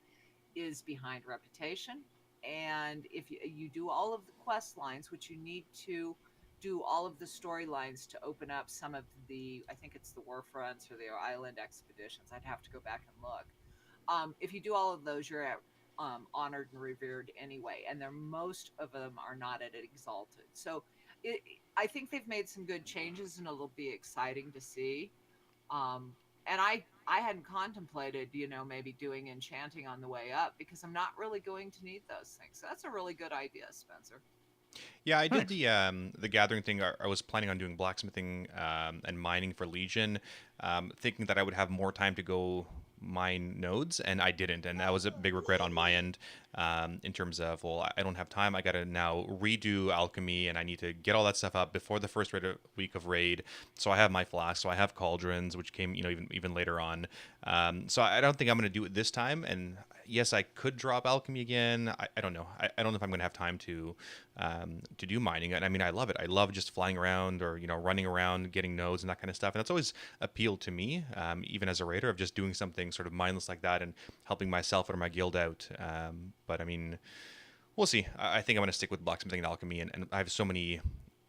is behind reputation, and if you do all of the quest lines, which you need to do all of the storylines to open up some of the, I think it's the war fronts or the island expeditions. I'd have to go back and look. If you do all of those, you're honored and revered anyway, and most of them are not at exalted. So I think they've made some good changes, and it'll be exciting to see. And I hadn't contemplated, maybe doing enchanting on the way up, because I'm not really going to need those things. So that's a really good idea, Spencer. Yeah, I did the gathering thing. I was planning on doing blacksmithing and mining for Legion, thinking that I would have more time to go mine nodes, and I didn't, and that was a big regret on my end, in terms of, well, I don't have time. I gotta now redo alchemy, and I need to get all that stuff up before the first week of raid. So I have my flask, so I have cauldrons, which came even later on. So I don't think I'm gonna do it this time. And yes, I could drop alchemy again. I don't know. I don't know if I'm gonna have time to do mining. And I mean, I love it. I love just flying around, or running around, getting nodes and that kind of stuff. And that's always appealed to me, even as a raider, of just doing something sort of mindless like that and helping myself or my guild out. But I mean, we'll see. I think I'm going to stick with blacksmithing and alchemy, and I have so many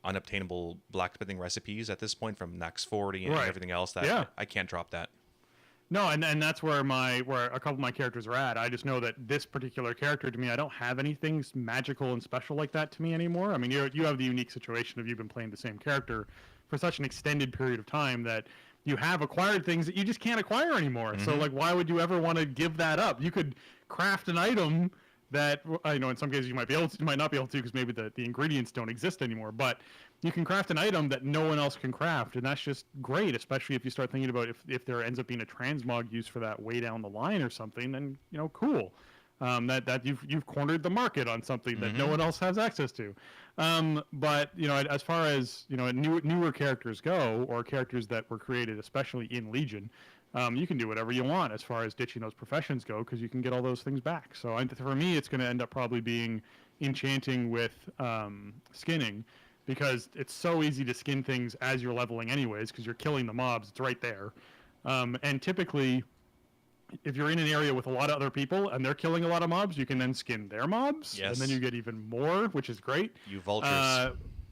unobtainable blacksmithing recipes at this point from Nax 40 and everything else that I can't drop that. No, and that's where a couple of my characters are at. I just know that this particular character, to me, I don't have anything magical and special like that to me anymore. I mean, you have the unique situation of you've been playing the same character for such an extended period of time that you have acquired things that you just can't acquire anymore. Mm-hmm. So, like, why would you ever want to give that up? You could craft an item that, in some cases you might not be able to, because maybe the ingredients don't exist anymore, but you can craft an item that no one else can craft, and that's just great, especially if you start thinking about if there ends up being a transmog use for that way down the line or something, then, cool. That you've cornered the market on something that no one else has access to. But as far as newer characters go, or characters that were created especially in Legion, you can do whatever you want as far as ditching those professions go, because you can get all those things back. So for me, it's going to end up probably being enchanting with skinning, because it's so easy to skin things as you're leveling anyways, because you're killing the mobs. It's right there. And typically, if you're in an area with a lot of other people and they're killing a lot of mobs, you can then skin their mobs. Yes. And then you get even more, which is great. You vultures.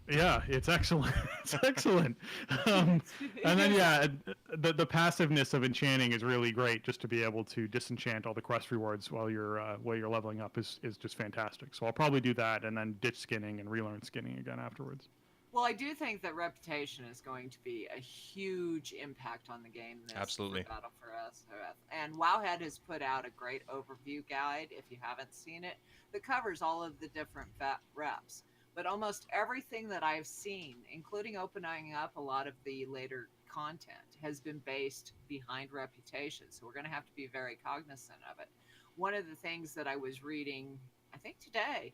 Yeah, it's excellent. It's excellent. And then, the passiveness of enchanting is really great, just to be able to disenchant all the quest rewards while you're leveling up is just fantastic. So I'll probably do that, and then ditch skinning and relearn skinning again afterwards. Well, I do think that reputation is going to be a huge impact on the game. Absolutely. Battle for us. And Wowhead has put out a great overview guide, if you haven't seen it, that covers all of the different reps. But almost everything that I've seen, including opening up a lot of the later content has been based behind reputation. So we're going to have to be very cognizant of it. One of the things that I was reading, I think today,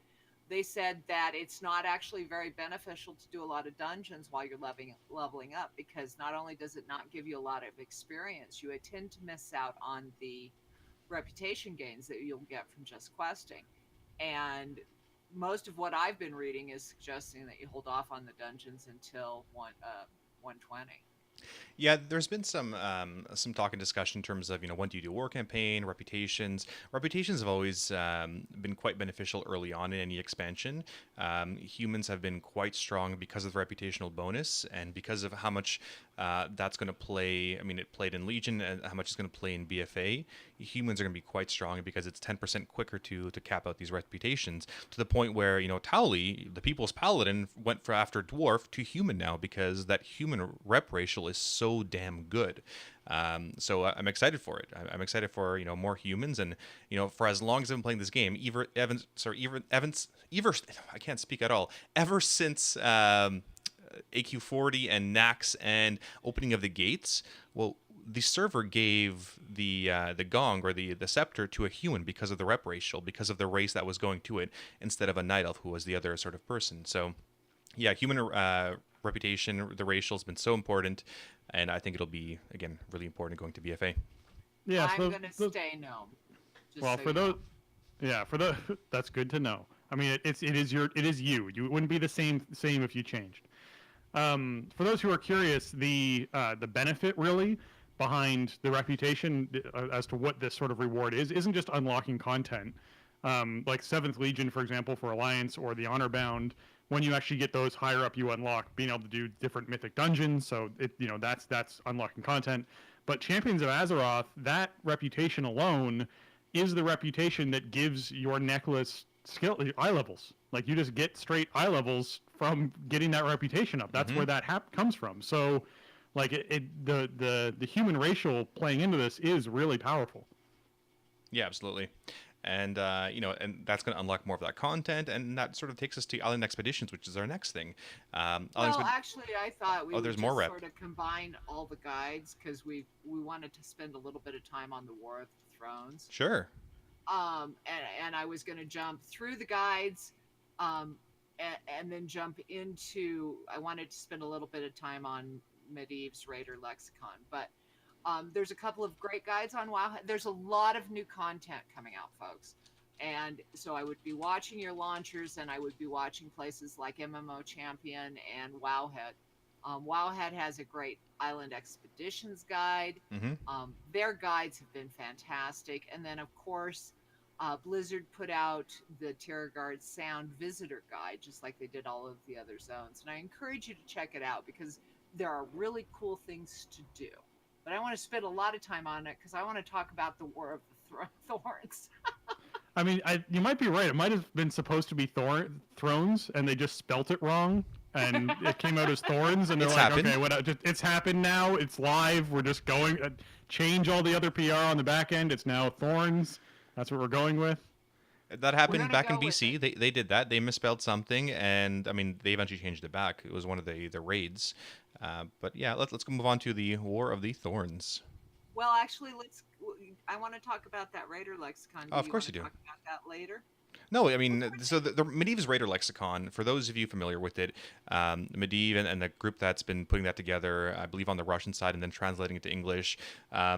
they said that it's not actually very beneficial to do a lot of dungeons while you're leveling up, because not only does it not give you a lot of experience, you tend to miss out on the reputation gains that you'll get from just questing. And most of what I've been reading is suggesting that you hold off on the dungeons until 120. Yeah, there's been some talk and discussion in terms of, when do you do war campaign, reputations. Reputations have always been quite beneficial early on in any expansion. Humans have been quite strong because of the reputational bonus and because of how much that's going to play. I mean, it played in Legion and how much it's going to play in BFA. Humans are going to be quite strong because it's 10% quicker to cap out these reputations, to the point where, Towley, the People's Paladin, went for after Dwarf to human now because that human rep ratio is so damn good. So I'm excited for it. I'm excited for, more humans, and, for as long as I've been playing this game, I can't speak at all. Ever since AQ40 and Nax and opening of the gates, well, the server gave the gong or the scepter to a human because of the rep ratio, because of the race that was going to it, instead of a night elf who was the other sort of person. So yeah, human reputation, the racial has been so important, and I think it'll be, again, really important going to BFA. Yeah, I'm gonna stay gnome. Well, for those, that's good to know. I mean, it is you. It wouldn't be the same if you changed. For those who are curious, the benefit really behind the reputation as to what this sort of reward isn't just unlocking content. Like 7th Legion, for example, for Alliance, or the Honor Bound, when you actually get those higher up, you unlock being able to do different mythic dungeons. So that's unlocking content. But Champions of Azeroth, that reputation alone is the reputation that gives your necklace eye levels. Like, you just get straight eye levels from getting that reputation up. That's where that comes from. So, like, the human racial playing into this is really powerful. Yeah, absolutely. And and that's going to unlock more of that content, and that sort of takes us to Island Expeditions, which is our next thing. Actually, I thought we would there's just more sort of combine all the guides, because we wanted to spend a little bit of time on the War of the Thrones. Sure. And I was going to jump through the guides, and then jump into. I wanted to spend a little bit of time on Medivh's Raider Lexicon, but there's a couple of great guides on WoW. There's a lot of new content coming out, folks, and so I would be watching your launchers, and I would be watching places like MMO Champion and Wowhead. Wowhead has a great Island Expeditions guide. Their guides have been fantastic, and then of course, Blizzard put out the Terra Guard Sound Visitor Guide, just like they did all of the other zones. And I encourage you to check it out, because there are really cool things to do. But I want to spend a lot of time on it, because I want to talk about the War of the Thorns. I mean, you might be right. It might have been supposed to be Thrones, and they just spelt it wrong, and it came out as Thorns, and they're okay, it's happened now. It's live. We're just going change all the other PR on the back end. It's now Thorns. That's what we're going with. That happened back in BC. They did that. They misspelled something, and I mean, they eventually changed it back. It was one of the raids. But yeah, let's move on to the War of the Thorns. Well, actually, I want to talk about that Raider Lexicon. Of course you do. Talk about that later. No, I mean, so the Medivh's Raider Lexicon, for those of you familiar with it, Medivh and the group that's been putting that together, I believe on the Russian side, and then translating it to English,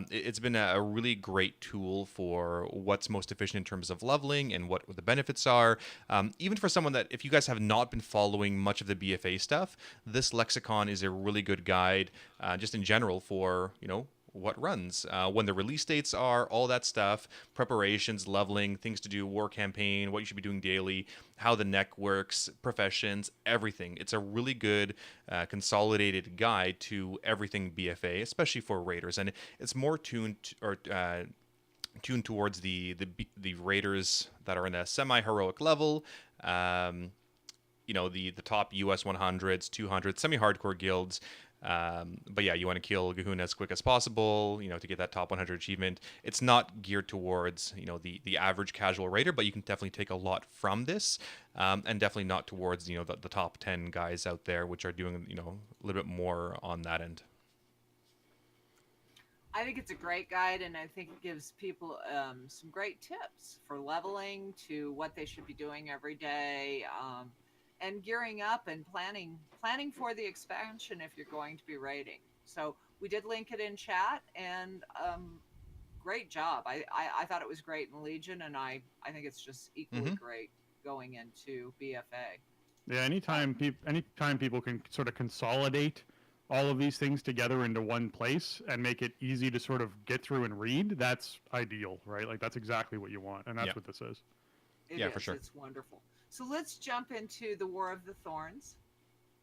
it's been a really great tool for what's most efficient in terms of leveling and what the benefits are. Even for someone that, if you guys have not been following much of the BFA stuff, this lexicon is a really good guide, just in general for, what runs, when the release dates are, all that stuff, preparations, leveling, things to do, war campaign, what you should be doing daily, how the neck works, professions, everything. It's a really good consolidated guide to everything BFA, especially for raiders, and it's more tuned towards the raiders that are in a semi-heroic level. The top US 100s, 200s, semi-hardcore guilds. But yeah, you want to kill Gahuna as quick as possible, to get that top 100 achievement. It's not geared towards, the average casual raider, but you can definitely take a lot from this, and definitely not towards, the top 10 guys out there, which are doing, a little bit more on that end. I think it's a great guide, and I think it gives people some great tips for leveling to what they should be doing every day, and gearing up and planning for the expansion if you're going to be raiding. So we did link it in chat, and great job. I thought it was great in Legion, and I think it's just equally great going into BFA. Yeah, anytime people can sort of consolidate all of these things together into one place and make it easy to sort of get through and read, that's ideal, right? Like that's exactly what you want, and that's what this is. For sure. It's wonderful. So let's jump into the War of the Thorns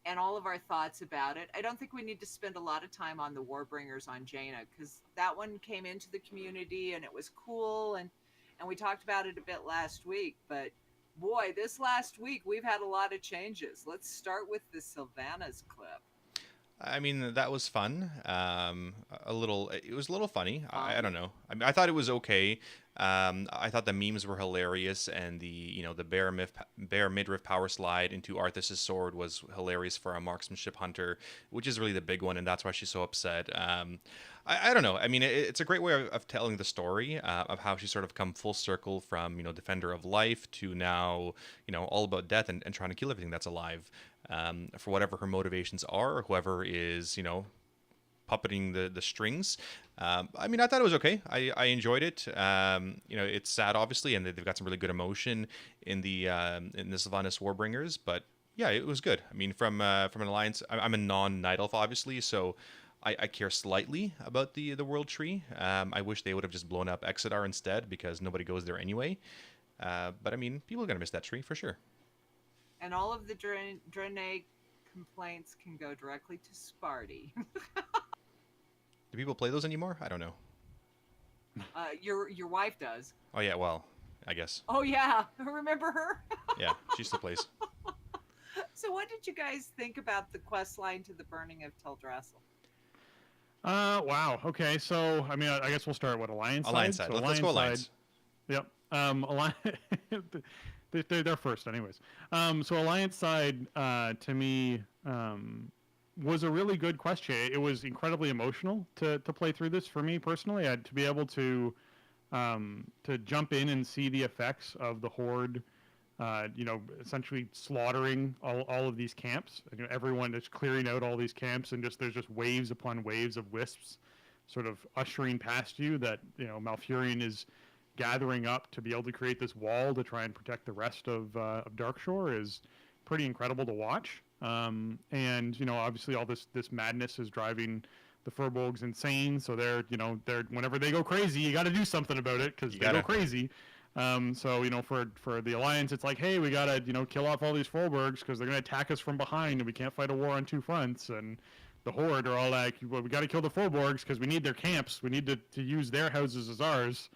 and all of our thoughts about it. I don't think we need to spend a lot of time on the Warbringers on Jaina, because that one came into the community and it was cool, and we talked about it a bit last week, but boy, this last week we've had a lot of changes. Let's start with the Sylvanas clip. I mean, that was fun. It was a little funny. I don't know. I mean, I thought it was okay. I thought the memes were hilarious, and the bear midriff power slide into Arthas's sword was hilarious for a marksmanship hunter, which is really the big one, and that's why she's so upset. I don't know. I mean, it's a great way of telling the story of how she's sort of come full circle from defender of life to now all about death and trying to kill everything that's alive. For whatever her motivations are, or whoever is, puppeting the strings. I mean, I thought it was okay. I enjoyed it. It's sad, obviously, and they've got some really good emotion in the Sylvanas Warbringers, but yeah, it was good. I mean, from an alliance, I'm a non-Night Elf, obviously, so I care slightly about the World Tree. I wish they would have just blown up Exodar instead, because nobody goes there anyway. But I mean, people are gonna miss that tree for sure. And all of the Draenei complaints can go directly to Sparty. Do people play those anymore? I don't know. Your wife does. Oh yeah, well, I guess. Oh yeah, remember her? Yeah, she still plays. So what did you guys think about the quest line to the burning of Teldrassil? Wow. Okay, so I mean, I guess we'll start with Alliance side. So let's go Alliance. Yep. Alliance. They're first, anyways. So Alliance side, to me, was a really good question. It was incredibly emotional to play through this for me personally. To be able to jump in and see the effects of the Horde, essentially slaughtering all of these camps. Everyone is clearing out all these camps, and there's just waves upon waves of wisps, sort of ushering past you. That Malfurion is gathering up to be able to create this wall to try and protect the rest of Darkshore is pretty incredible to watch. And obviously all this madness is driving the Furbolgs insane. So they're whenever they go crazy, you got to do something about it, because they go crazy. So for the Alliance, it's like, hey, we gotta kill off all these Furbolgs because they're gonna attack us from behind, and we can't fight a war on two fronts. And the Horde are all like, well, we got to kill the Furbolgs because we need their camps. We need to use their houses as ours.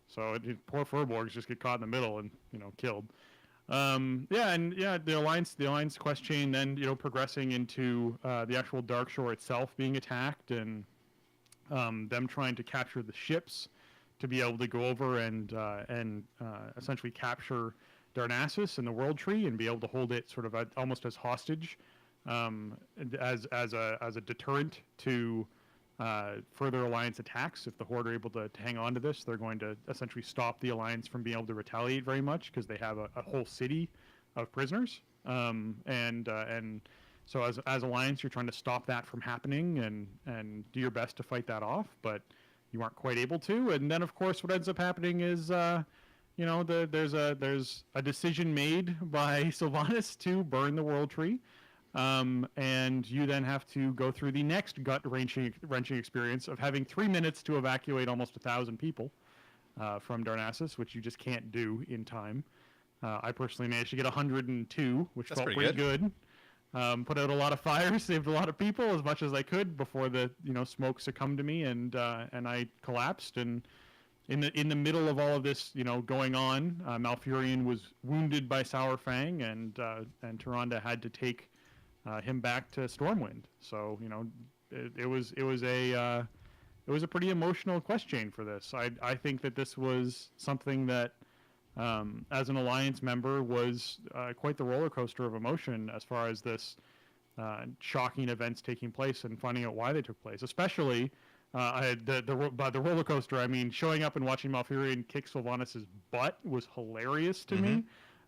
So poor Furbolgs just get caught in the middle and killed. The Alliance quest chain then progressing into the actual Darkshore itself being attacked, and them trying to capture the ships to be able to go over and essentially capture Darnassus and the World Tree and be able to hold it sort of almost as hostage, as a deterrent to further Alliance attacks. If the Horde are able to hang on to this, they're going to essentially stop the Alliance from being able to retaliate very much, because they have a whole city of prisoners. So as Alliance, you're trying to stop that from happening and do your best to fight that off, but you aren't quite able to. And then, of course, what ends up happening is, there's a decision made by Sylvanas to burn the World Tree. And you then have to go through the next gut-wrenching experience of having 3 minutes to evacuate almost 1,000 people from Darnassus, which you just can't do in time. I personally managed to get 102, which felt pretty good. Put out a lot of fires, saved a lot of people as much as I could before the smoke succumbed to me, and I collapsed. And in the middle of all of this going on, Malfurion was wounded by Sourfang, and Tyrande had to take him back to Stormwind. So it was a pretty emotional quest chain for this. I think that this was something that, as an Alliance member, was quite the roller coaster of emotion as far as this shocking events taking place and finding out why they took place. Especially By the roller coaster, I mean showing up and watching Malfurion kick Sylvanas' butt was hilarious to me.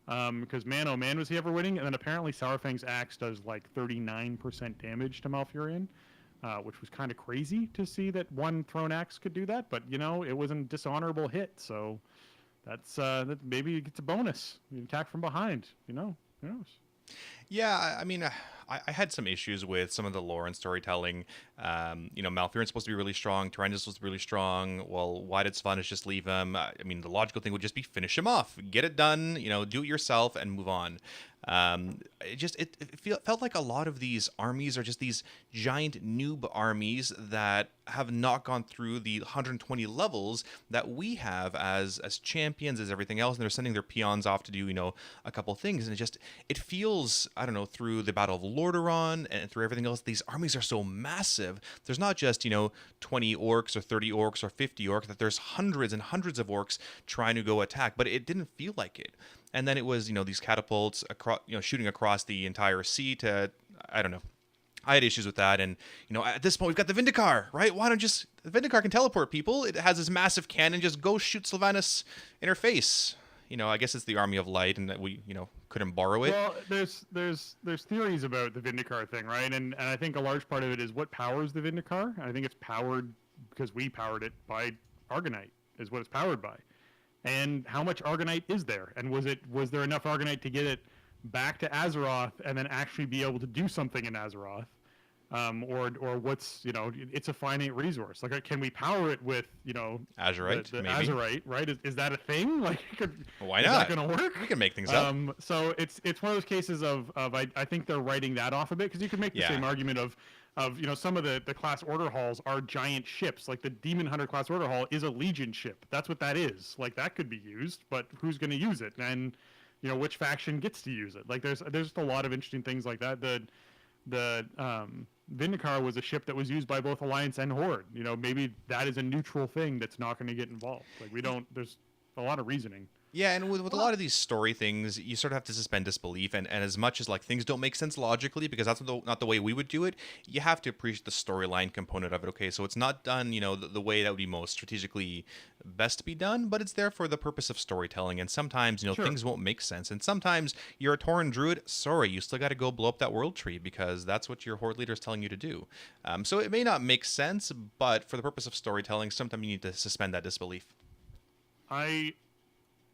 Because man, oh man, was he ever winning? And then apparently Sourfang's axe does like 39% damage to Malfurion, which was kind of crazy to see that one thrown axe could do that. But you know, it was a dishonorable hit, so that's that maybe it gets a bonus. You attack from behind, you know, who knows? Yeah, I mean, I had some issues with some of the lore and storytelling. You know, Malfurion's supposed to be really strong. Tyrandra's supposed to be really strong. Well, why did Sylvanas just leave him? I mean, the logical thing would just be finish him off. Get it done, you know, do it yourself and move on. It felt like a lot of these armies are just these giant noob armies that have not gone through the 120 levels that we have as champions, as everything else, and they're sending their peons off to do, you know, a couple things, and it feels, I don't know, through the Battle of Lordaeron and through everything else, these armies are so massive. There's not just, you know, 20 orcs or 30 orcs or 50 orcs, that there's hundreds and hundreds of orcs trying to go attack, but it didn't feel like it. And then it was, you know, these catapults across, you know, shooting across the entire sea to, I don't know. I had issues with that, and you know, at this point we've got the Vindicar, right? Why don't the Vindicar can teleport people? It has this massive cannon, just go shoot Sylvanas in her face. You know, I guess it's the Army of Light, and that we, you know, couldn't borrow it. Well, there's theories about the Vindicar thing, right? And I think a large part of it is what powers the Vindicar. I think it's powered because we powered it by Argonite, is what it's powered by. And how much Argonite is there? And was there enough Argonite to get it back to Azeroth and then actually be able to do something in Azeroth? Or what's, you know, it's a finite resource. Like, can we power it with, you know, Azurite? The maybe. Azurite, right? Is that a thing? Like, why not? Is that going to work? We can make things up. So it's one of those cases of I think they're writing that off a bit, because you could make the same argument of you know, some of the class order halls are giant ships. Like the Demon Hunter class order hall is a Legion ship. That's what that is. Like that could be used, but who's going to use it? And you know, which faction gets to use it? Like there's just a lot of interesting things like that. The Vindicar was a ship that was used by both Alliance and Horde. You know, maybe that is a neutral thing that's not going to get involved. Like there's a lot of reasoning. Yeah, and with a lot of these story things, you sort of have to suspend disbelief, and as much as like things don't make sense logically, because that's not the way we would do it, you have to appreciate the storyline component of it. Okay, so it's not done, you know, the way that would be most strategically best to be done, but it's there for the purpose of storytelling, and sometimes, you know, things won't make sense, and sometimes you're a Tauren Druid, sorry, you still got to go blow up that world tree, because that's what your Horde leader is telling you to do. So it may not make sense, but for the purpose of storytelling, sometimes you need to suspend that disbelief.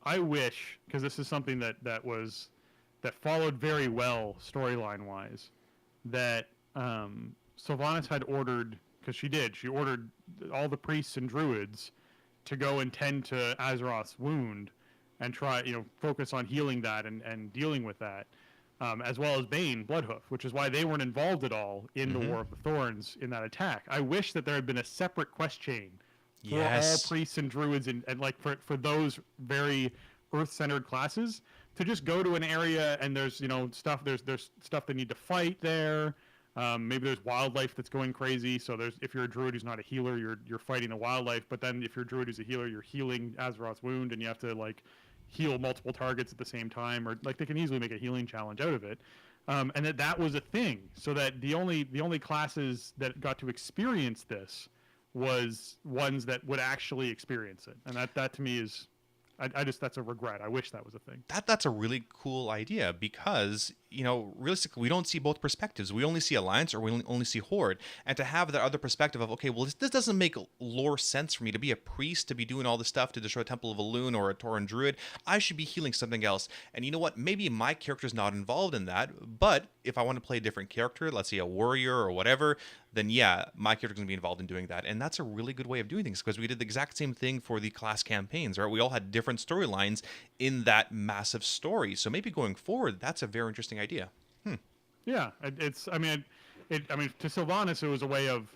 I wish, because this is something that followed very well storyline wise, that Sylvanas had ordered, because she ordered all the priests and druids to go and tend to Azeroth's wound and try, you know, focus on healing that and dealing with that, as well as Bane, Bloodhoof, which is why they weren't involved at all in the War of the Thorns in that attack. I wish that there had been a separate quest chain for all priests and druids and like for those very earth-centered classes to just go to an area and there's, you know, stuff, there's stuff they need to fight there. Maybe there's wildlife that's going crazy. So if you're a druid who's not a healer, you're fighting the wildlife. But then if you're a druid who's a healer, you're healing Azeroth's wound, and you have to like heal multiple targets at the same time, or like they can easily make a healing challenge out of it. And that was a thing. So that the only classes that got to experience this was ones that would actually experience it. And that to me is, I just, that's a regret. I wish that was a thing. That's a really cool idea, because, you know, realistically, we don't see both perspectives. We only see Alliance, or we only see Horde. And to have that other perspective of, okay, well, this doesn't make lore sense for me to be a priest, to be doing all this stuff to destroy a Temple of Elune or a Tauren Druid. I should be healing something else. And you know what? Maybe my character's not involved in that, but if I want to play a different character, let's say a warrior or whatever, then yeah, my character's going to be involved in doing that. And that's a really good way of doing things, because we did the exact same thing for the class campaigns, right? We all had different storylines in that massive story. So maybe going forward, that's a very interesting idea. Yeah, I mean, to Sylvanas, it was a way of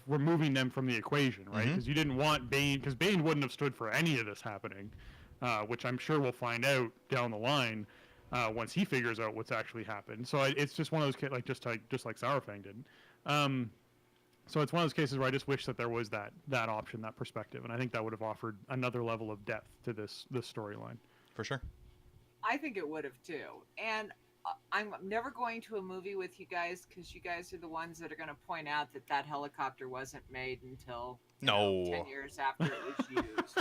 removing them from the equation, right? Because you didn't want Bane, because Bane wouldn't have stood for any of this happening, which I'm sure we'll find out down the line once he figures out what's actually happened. So it's just one of those, like just like Sourfang did. So it's one of those cases where I just wish that there was that option, that perspective, and I think that would have offered another level of depth to this storyline. For sure. I think it would have too. And I'm never going to a movie with you guys because you guys are the ones that are going to point out that helicopter wasn't made until 10 years after it was used.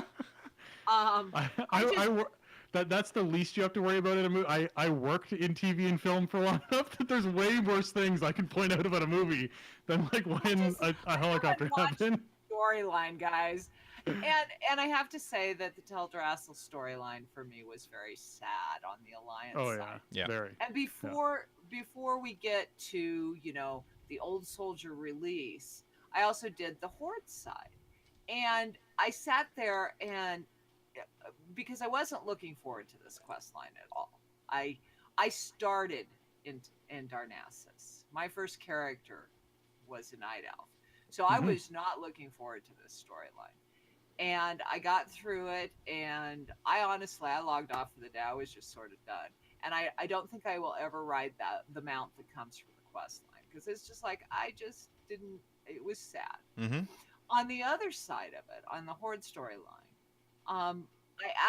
That's the least you have to worry about in a movie. I worked in TV and film for long enough that there's way worse things I can point out about a movie than like when a helicopter happened. Storyline, guys. And I have to say that the Teldrassil storyline for me was very sad on the Alliance side. Yeah. Very. And before we get to, the Old Soldier release, I also did the Horde side. And I sat there and because I wasn't looking forward to this quest line at all. I started in Darnassus. My first character was a Night Elf. So I was not looking forward to this storyline. And I got through it, and I logged off for the day. I was just sort of done. And I don't think I will ever ride the mount that comes from the quest line, because it's just like, I just didn't, it was sad. Mm-hmm. On the other side of it, on the Horde storyline, I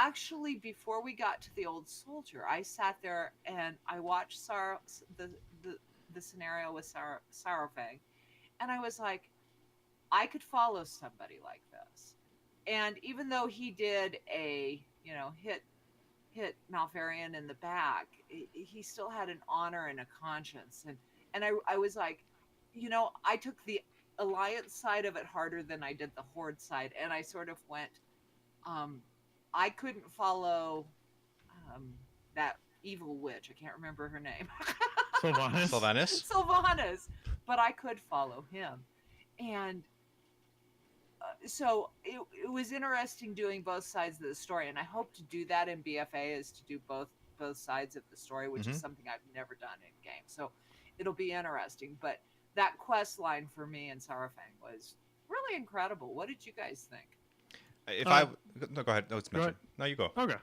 actually, before we got to the Old Soldier, I sat there and I watched the scenario with Saurfang, and I was like, I could follow somebody like this. And even though he did hit Malfurion in the back, he still had an honor and a conscience. And I was like, I took the Alliance side of it harder than I did the Horde side. And I sort of went, I couldn't follow that evil witch. I can't remember her name. Sylvanas. But I could follow him. And so it was interesting doing both sides of the story, and I hope to do that in BFA, is to do both sides of the story, which is something I've never done in game. So it'll be interesting. But that quest line for me in Saurfang was really incredible. What did you guys think? No, go ahead. No, it's mentioned. No, you go. Okay.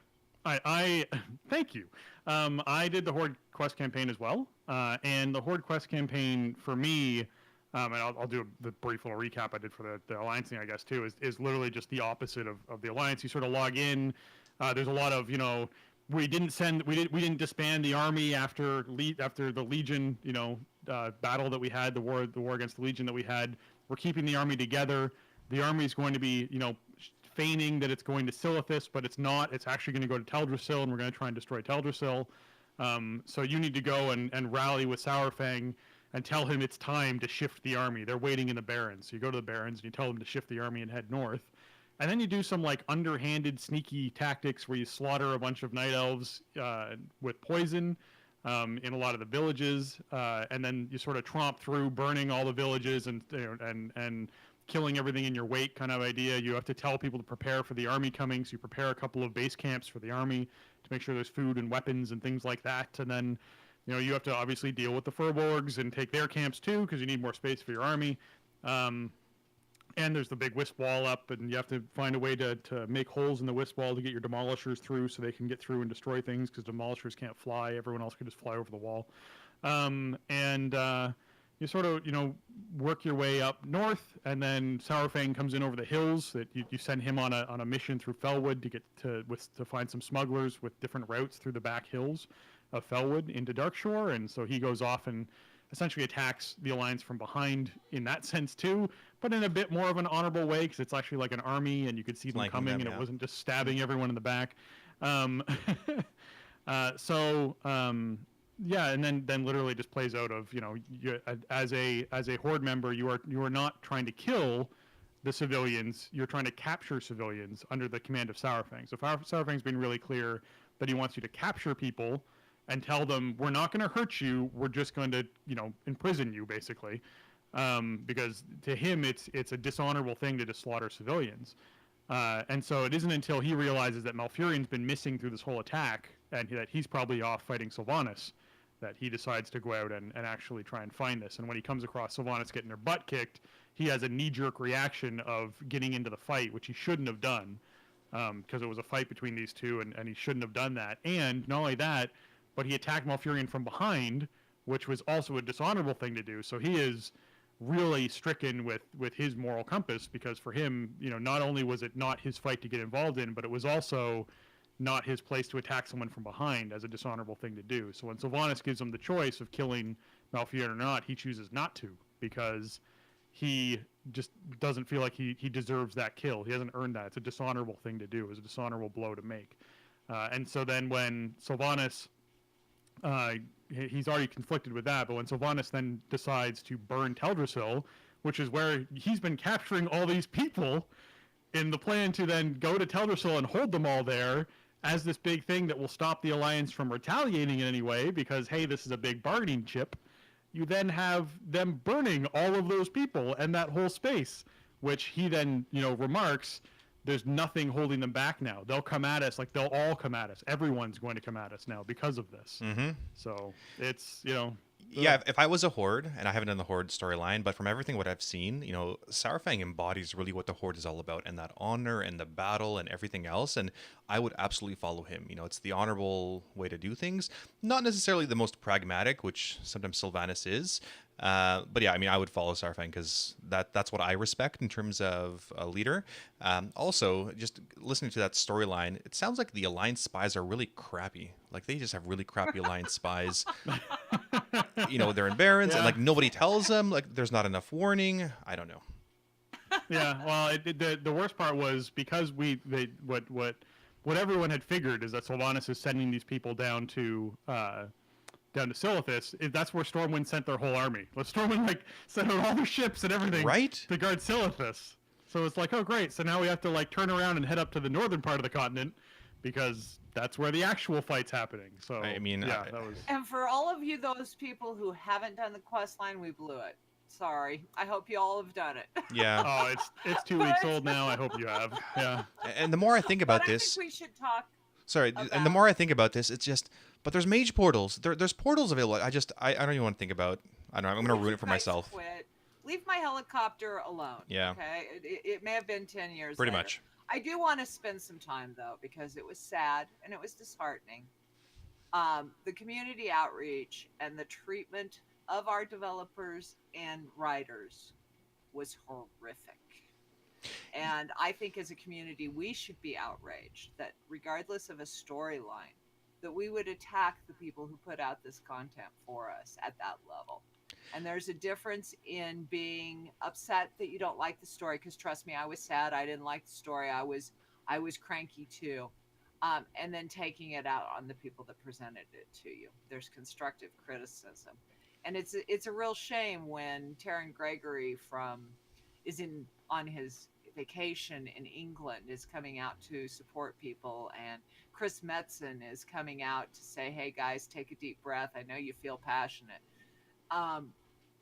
I thank you. I did the Horde quest campaign as well, and the Horde quest campaign for me. And I'll do the brief little recap I did for the Alliance thing, I guess, too, is literally just the opposite of the Alliance. You sort of log in. There's a lot of, we didn't disband the army after the Legion, battle that we had, the war against the Legion that we had. We're keeping the army together. The army is going to be, feigning that it's going to Silithus, but it's not. It's actually going to go to Teldrassil, and we're going to try and destroy Teldrassil. So you need to go and rally with Saurfang and tell him it's time to shift the army. They're waiting in the Barrens. So you go to the Barrens and you tell them to shift the army and head north. And then you do some like underhanded, sneaky tactics where you slaughter a bunch of night elves with poison in a lot of the villages, and then you sort of tromp through, burning all the villages and killing everything in your wake, kind of idea. You have to tell people to prepare for the army coming, so you prepare a couple of base camps for the army to make sure there's food and weapons and things like that, and then you have to obviously deal with the Furbolgs and take their camps too, because you need more space for your army. And there's the big wisp wall up, and you have to find a way to make holes in the wisp wall to get your demolishers through so they can get through and destroy things, because demolishers can't fly. Everyone else can just fly over the wall. You sort of, work your way up north, and then Saurfang comes in over the hills. That you send him on a mission through Felwood to get to find some smugglers with different routes through the back hills of Felwood into Darkshore, and so he goes off and essentially attacks the Alliance from behind in that sense too, but in a bit more of an honorable way, because it's actually like an army, and you could see them coming, and it wasn't just stabbing everyone in the back. Yeah, and then literally just plays out of you, as a Horde member, you are not trying to kill the civilians, you're trying to capture civilians under the command of Saurfang. So Saurfang's been really clear that he wants you to capture people and tell them, we're not going to hurt you, we're just going to imprison you, basically, because to him it's a dishonorable thing to just slaughter civilians. And so it isn't until he realizes that Malfurion's been missing through this whole attack, and that he's probably off fighting Sylvanas, that he decides to go out and actually try and find this. And when he comes across Sylvanas getting her butt kicked, he has a knee-jerk reaction of getting into the fight, which he shouldn't have done, because it was a fight between these two, and he shouldn't have done that. And not only that, but he attacked Malfurion from behind, which was also a dishonorable thing to do. So he is really stricken with his moral compass, because for him, not only was it not his fight to get involved in, but it was also, not his place to attack someone from behind as a dishonorable thing to do. So when Sylvanas gives him the choice of killing Malfurion or not, he chooses not to because he just doesn't feel like he deserves that kill. He hasn't earned that. It's a dishonorable thing to do. It's a dishonorable blow to make. And so then when Sylvanas, he's already conflicted with that, but when Sylvanas then decides to burn Teldrassil, which is where he's been capturing all these people in the plan to then go to Teldrassil and hold them all there as this big thing that will stop the Alliance from retaliating in any way because, hey, this is a big bargaining chip, you then have them burning all of those people and that whole space, which he then, remarks, there's nothing holding them back now. They'll come at us, like they'll all come at us. Everyone's going to come at us now because of this. Mm-hmm. So it's, Yeah, if I was a Horde, and I haven't done the Horde storyline, but from everything what I've seen, Saurfang embodies really what the Horde is all about, and that honor and the battle and everything else, and I would absolutely follow him. It's the honorable way to do things, not necessarily the most pragmatic, which sometimes Sylvanas is, but yeah, I would follow Saurfang because that's what I respect in terms of a leader. Also, just listening to that storyline, it sounds like the Alliance spies are really crappy. Like, they just have really crappy Alliance spies. They're in Barrens, and like nobody tells them. Like, there's not enough warning. I don't know. Yeah, well, the worst part was because what everyone had figured is that Sylvanas is sending these people down to Silithus. That's where Stormwind sent their whole army. Stormwind sent out all their ships and everything, right, to guard Silithus. So it's like, oh great, so now we have to turn around and head up to the northern part of the continent because that's where the actual fight's happening. So that was. And for all of you, those people who haven't done the quest line, we blew it. Sorry. I hope you all have done it. Yeah. Oh, it's 2 weeks old now. I hope you have. Yeah. And the more I think about this, I think we should talk. Sorry, and the more I think about this, it's just. But there's mage portals. There's portals available. I don't even want to think about. I don't know. I'm going to ruin it for myself. Quit. Leave my helicopter alone. Yeah. Okay. It may have been 10 years. Pretty later. much. I do want to spend some time though because it was sad and it was disheartening. The community outreach and the treatment of our developers and writers was horrific. And I think as a community, we should be outraged that regardless of a storyline, that we would attack the people who put out this content for us at that level. And there's a difference in being upset that you don't like the story, because trust me, I was sad. I didn't like the story. I was cranky too. And then taking it out on the people that presented it to you. There's constructive criticism. And it's a real shame when Taryn Gregory is on his vacation in England is coming out to support people, and Chris Metzen is coming out to say, hey guys, take a deep breath. I know you feel passionate.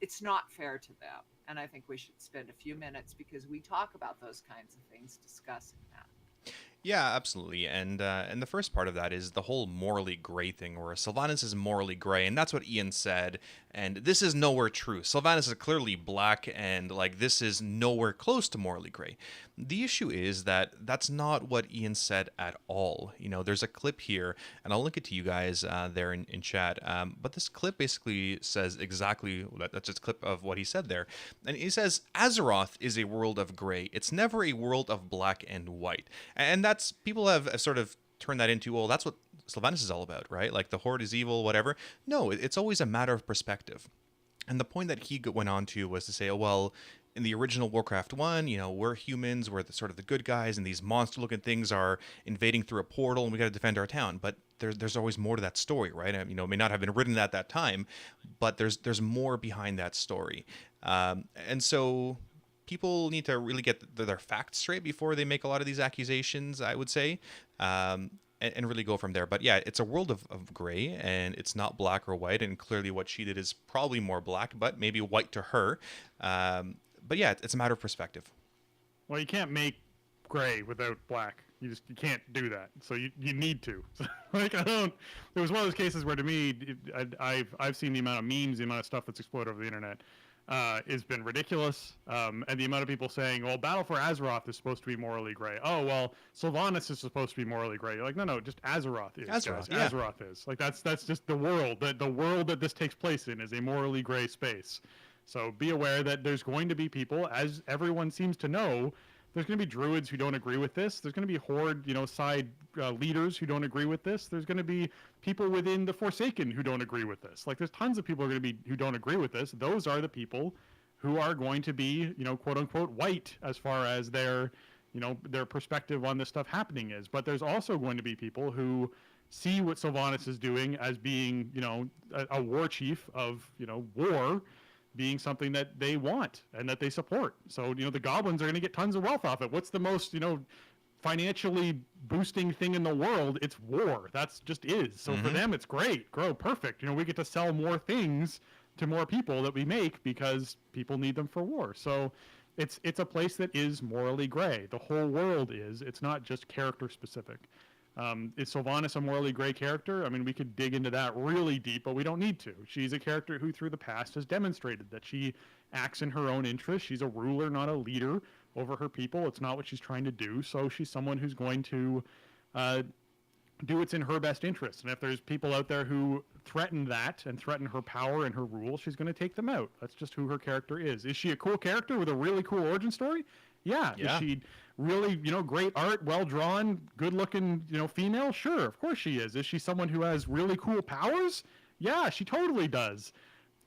It's not fair to them. And I think we should spend a few minutes, because we talk about those kinds of things, discussing that. Yeah, absolutely. And the first part of that is the whole morally gray thing, where Sylvanas is morally gray, and that's what Ian said. And this is nowhere true. Sylvanas is clearly black, and this is nowhere close to morally gray. The issue is that that's not what Ian said at all. There's a clip here, and I'll link it to you guys there in chat. But this clip basically says exactly that's just a clip of what he said there. And he says, Azeroth is a world of gray. It's never a world of black and white. And that's, people have sort of turned that into, well, that's what Sylvanas is all about, right? Like the Horde is evil, whatever. No, it's always a matter of perspective. And the point that he went on to was to say, oh, well, in the original Warcraft 1, we're humans, we're the sort of the good guys, and these monster-looking things are invading through a portal, and we got to defend our town. But there's always more to that story, right? It may not have been written at that time, but there's more behind that story. And so people need to really get their facts straight before they make a lot of these accusations, I would say, and really go from there. But yeah, it's a world of gray, and it's not black or white, and clearly what she did is probably more black, but maybe white to her. But yeah, it's a matter of perspective. Well, you can't make gray without black. You can't do that. So you need to. There was one of those cases where, to me, I've seen the amount of memes, the amount of stuff that's exploded over the internet, has been ridiculous. And the amount of people saying, well, Battle for Azeroth is supposed to be morally gray. Oh, well, Sylvanas is supposed to be morally gray. You're like, no, just Azeroth is. Azeroth, yeah. Azeroth is. That's just the world. The world that this takes place in is a morally gray space. So be aware that there's going to be people, as everyone seems to know, There's going to be druids who don't agree with this. There's going to be horde, side leaders who don't agree with this. There's going to be people within the Forsaken who don't agree with this. Like, there's tons of people who don't agree with this. Those are the people who are going to be, quote unquote, white as far as their perspective on this stuff happening is. But there's also going to be people who see what Sylvanas is doing as being, a war chief of, war, being something that they want and that they support. So, the goblins are going to get tons of wealth off it. What's the most, financially boosting thing in the world? It's war. That's just is. So for them, it's great. Grow perfect. We get to sell more things to more people that we make because people need them for war. So it's a place that is morally gray. The whole world is. It's not just character specific. Is Sylvanas a morally gray character? I mean, we could dig into that really deep, but we don't need to. She's a character who through the past has demonstrated that she acts in her own interest. She's a ruler, not a leader over her people. It's not what she's trying to do. So she's someone who's going to do what's in her best interest. And if there's people out there who threaten that and threaten her power and her rule, she's going to take them out. That's just who her character is. Is she a cool character with a really cool origin story? Yeah. Is she really, great art, well-drawn, good-looking, female? Sure, of course she is. Is she someone who has really cool powers? Yeah, she totally does.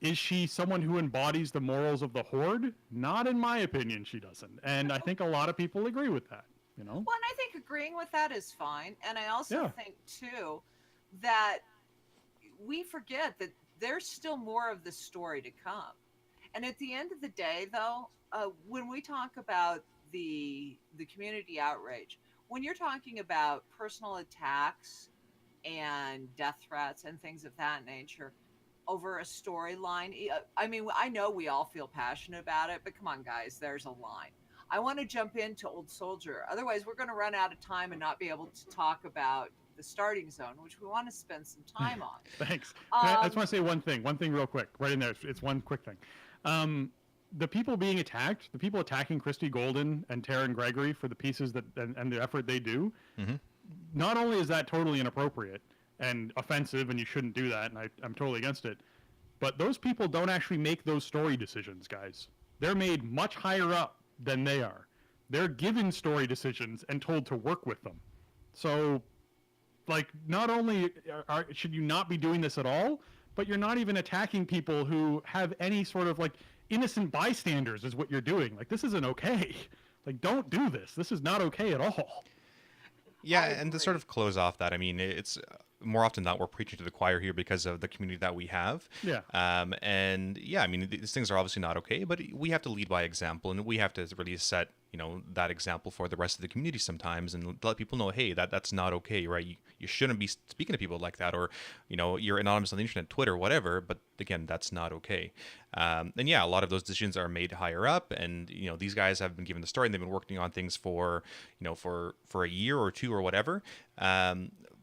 Is she someone who embodies the morals of the Horde? Not in my opinion, she doesn't. And I think a lot of people agree with that, Well, and I think agreeing with that is fine. And I also think, too, that we forget that there's still more of the story to come. And at the end of the day, though, when we talk about the community outrage, when you're talking about personal attacks and death threats and things of that nature over a storyline, I mean, I know we all feel passionate about it, but come on, guys, there's a line. I want to jump into Old Soldier. Otherwise, we're going to run out of time and not be able to talk about the starting zone, which we want to spend some time on. Thanks. I just want to say one thing real quick, right in there. It's one quick thing. The people being attacked, the people attacking Christy Golden and Taryn Gregory for the pieces that and the effort they do, not only is that totally inappropriate and offensive, and you shouldn't do that, and I'm totally against it, but those people don't actually make those story decisions, guys. They're made much higher up than they are. They're given story decisions and told to work with them. So, like, not only should you not be doing this at all, but you're not even attacking people who have any sort of, like, innocent bystanders is what you're doing. Like, this isn't okay. Like, don't do this. This is not okay at all. Yeah, and to sort of close off that, I mean, it's more often than not we're preaching to the choir here because of the community that we have. Yeah. And yeah, I mean, these things are obviously not okay, but we have to lead by example, and we have to really set, that example for the rest of the community sometimes, and let people know, hey, that's not okay, right? You shouldn't be speaking to people like that, or, you're anonymous on the internet, Twitter, whatever, but again, that's not okay. And yeah, a lot of those decisions are made higher up, and, these guys have been given the story, and they've been working on things for, for a year or two or whatever.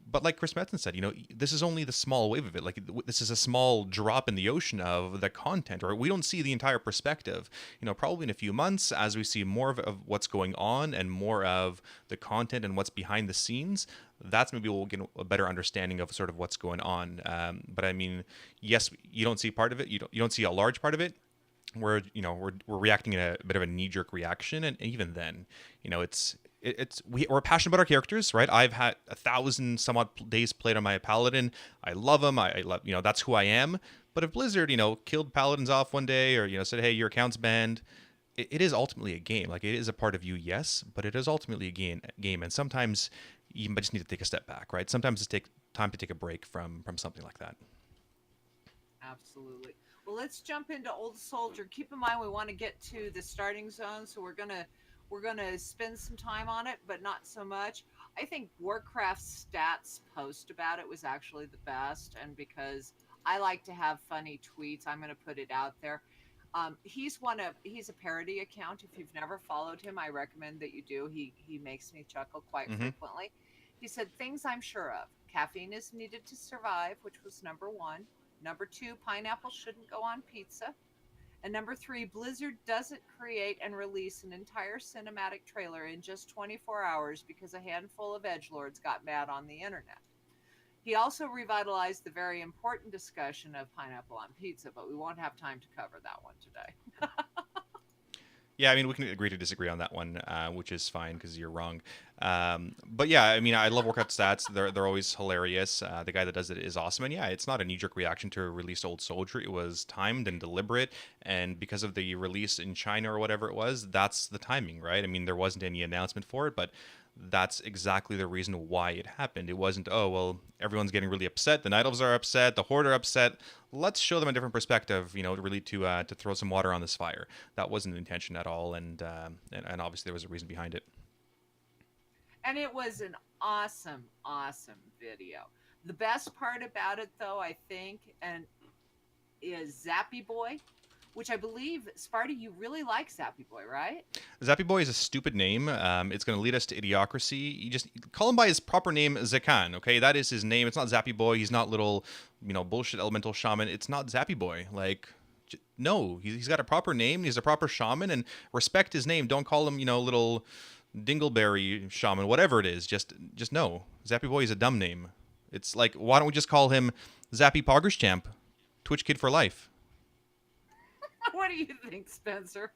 But like Chris Metzen said, this is only the small wave of it. Like, this is a small drop in the ocean of the content, or we don't see the entire perspective. Probably in a few months, as we see more of what's going on and more of the content and what's behind the scenes, that's maybe we'll get a better understanding of sort of what's going on. But I mean, yes, you don't see part of it. You don't see a large part of it. We're reacting in a bit of a knee-jerk reaction, and even then, we're passionate about our characters, right? I've had 1,000 some odd days played on my paladin. I love him. I love, that's who I am. But if Blizzard, killed paladins off one day, or said, hey, your account's banned, it is ultimately a game. Like, it is a part of you, yes, but it is ultimately a game. And sometimes you might just need to take a step back, right? Sometimes it's time to take a break from something like that. Absolutely. Well, let's jump into Old Soldier. Keep in mind we want to get to the starting zone, so we're gonna spend some time on it, but not so much. I think Warcraft's stats post about it was actually the best, and because I like to have funny tweets, I'm gonna put it out there. He's a parody account. If you've never followed him, I recommend that you do. He makes me chuckle quite frequently. He said, things I'm sure of. Caffeine is needed to survive, which was number 1. Number 2, pineapple shouldn't go on pizza. And number 3, Blizzard doesn't create and release an entire cinematic trailer in just 24 hours because a handful of edgelords got mad on the internet. He also revitalized the very important discussion of pineapple on pizza, but we won't have time to cover that one today. Yeah, I mean, we can agree to disagree on that one, which is fine because you're wrong. But yeah, I mean, I love Warcraft stats. They're always hilarious. The guy that does it is awesome. And yeah, it's not a knee-jerk reaction to a released old soldier. It was timed and deliberate. And because of the release in China or whatever it was, that's the timing, right? I mean, there wasn't any announcement for it, but that's exactly the reason why it happened. It wasn't, oh, well, everyone's getting really upset. The Night Elves are upset. The Horde are upset. Let's show them a different perspective, really to throw some water on this fire. That wasn't the intention at all, and obviously there was a reason behind it. And it was an awesome, awesome video. The best part about it, though, I think, is Zappy Boy, which I believe, Sparty, you really like Zappy Boy, right? Zappy Boy is a stupid name. It's going to lead us to idiocracy. You just call him by his proper name, Zakan, okay? That is his name. It's not Zappy Boy. He's not little, bullshit elemental shaman. It's not Zappy Boy. No, he's got a proper name. He's a proper shaman, and respect his name. Don't call him, little dingleberry shaman, whatever it is. Just no. Zappy Boy is a dumb name. It's like, why don't we just call him Zappy Poggerschamp, Twitch Kid for life? What do you think, Spencer?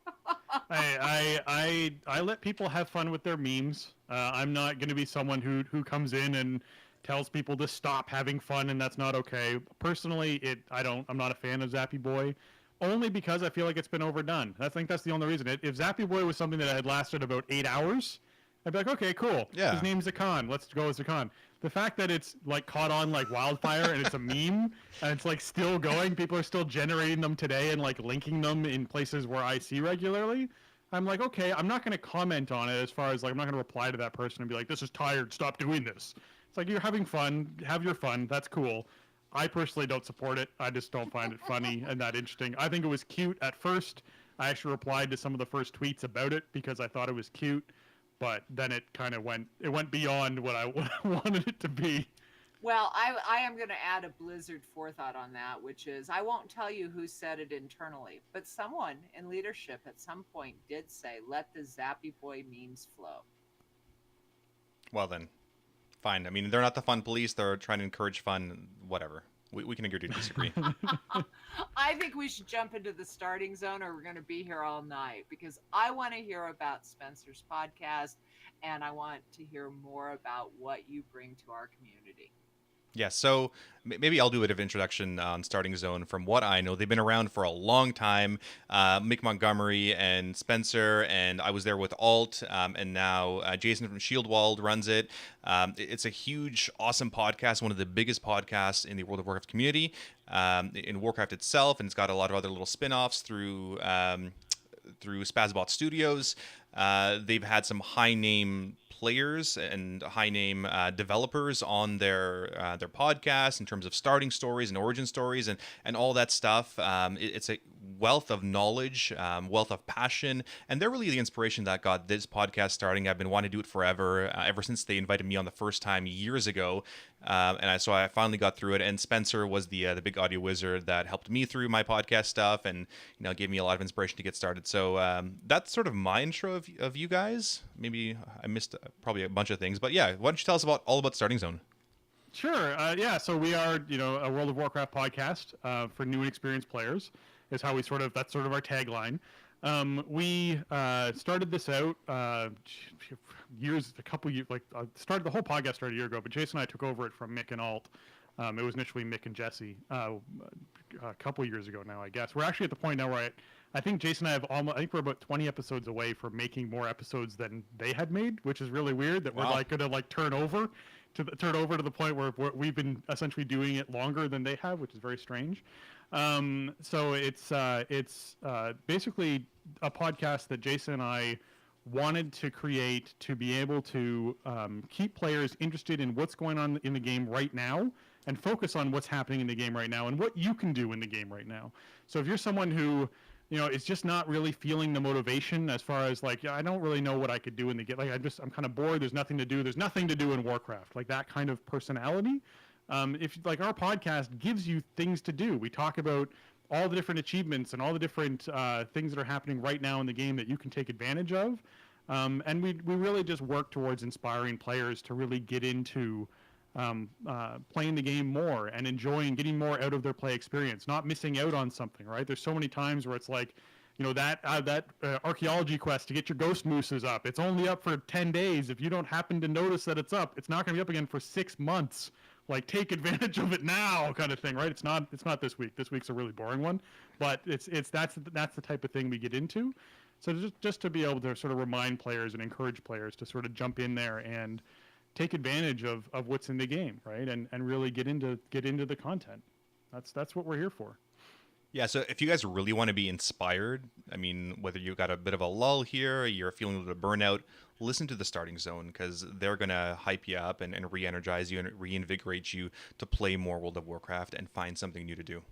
I let people have fun with their memes. I'm not going to be someone who comes in and tells people to stop having fun, and that's not okay. Personally, I'm not a fan of Zappy Boy, only because I feel like it's been overdone. I think that's the only reason. If Zappy Boy was something that had lasted about 8 hours, I'd be like, okay, cool. Yeah. His name's Zakan. Let's go with Zakan. The fact that it's like caught on like wildfire and it's a meme and it's like still going, people are still generating them today and like linking them in places where I see regularly. I'm like, okay, I'm not going to comment on it as far as like, I'm not going to reply to that person and be like, this is tired, stop doing this. It's like, you're having fun, have your fun, that's cool. I personally don't support it. I just don't find it funny and that interesting. I think it was cute at first. I actually replied to some of the first tweets about it because I thought it was cute. But then it kind of went beyond what I wanted it to be. Well, I am going to add a Blizzard forethought on that, which is I won't tell you who said it internally, but someone in leadership at some point did say, let the Zappy Boy memes flow. Well then, fine. I mean, they're not the fun police. They're trying to encourage fun, whatever. We can agree to disagree. I think we should jump into the starting zone or we're going to be here all night because I want to hear about Spencer's podcast and I want to hear more about what you bring to our community. Yeah, so maybe I'll do a bit of introduction on Starting Zone. From what I know, they've been around for a long time. Mick Montgomery and Spencer, and I was there with Alt, and now Jason from Shieldwald runs it. It's a huge, awesome podcast, one of the biggest podcasts in the World of Warcraft community, in Warcraft itself, and it's got a lot of other little spin-offs through Spazbot Studios. They've had some high-name players and high-name developers on their podcast in terms of starting stories and origin stories and all that stuff. It's a wealth of knowledge, wealth of passion, and they're really the inspiration that got this podcast starting. I've been wanting to do it forever, ever since they invited me on the first time years ago. So I finally got through it, and Spencer was the big audio wizard that helped me through my podcast stuff and gave me a lot of inspiration to get started. So that's sort of my intro of you guys. Maybe I missed probably a bunch of things, but yeah, why don't you tell us all about Starting Zone? Sure. Yeah. So we are, a World of Warcraft podcast for new and experienced players. Is how that's sort of our tagline. We started this out the whole podcast started a year ago, but Jason and I took over it from Mick and Alt. It was initially Mick and Jesse a couple years ago now, I guess. We're actually at the point now where I think Jason and I I think we're about 20 episodes away from making more episodes than they had made, which is really weird that we're going to turn over to the point where we've been essentially doing it longer than they have, which is very strange. So it's basically a podcast that Jason and I wanted to create to be able to keep players interested in what's going on in the game right now and focus on what's happening in the game right now and what you can do in the game right now. So if you're someone who is just not really feeling the motivation as far as I don't really know what I could do in the game. I'm kind of bored. There's nothing to do. There's nothing to do in Warcraft. Like that kind of personality. If our podcast gives you things to do, we talk about all the different achievements and all the different things that are happening right now in the game that you can take advantage of. And we really just work towards inspiring players to really get into playing the game more and enjoying getting more out of their play experience, not missing out on something, right? There's so many times where it's like, that archaeology quest to get your ghost mooses up. It's only up for 10 days. If you don't happen to notice that it's up, it's not going to be up again for 6 months. Like, take advantage of it now, kind of thing, right? It's not this week. This week's a really boring one, but that's the type of thing we get into. So just to be able to sort of remind players and encourage players to sort of jump in there and take advantage of what's in the game, right? And really get into the content. That's what we're here for. Yeah, so if you guys really want to be inspired, I mean, whether you got a bit of a lull here, you're feeling a little bit of burnout, listen to the Starting Zone, because they're going to hype you up and re-energize you and reinvigorate you to play more World of Warcraft and find something new to do.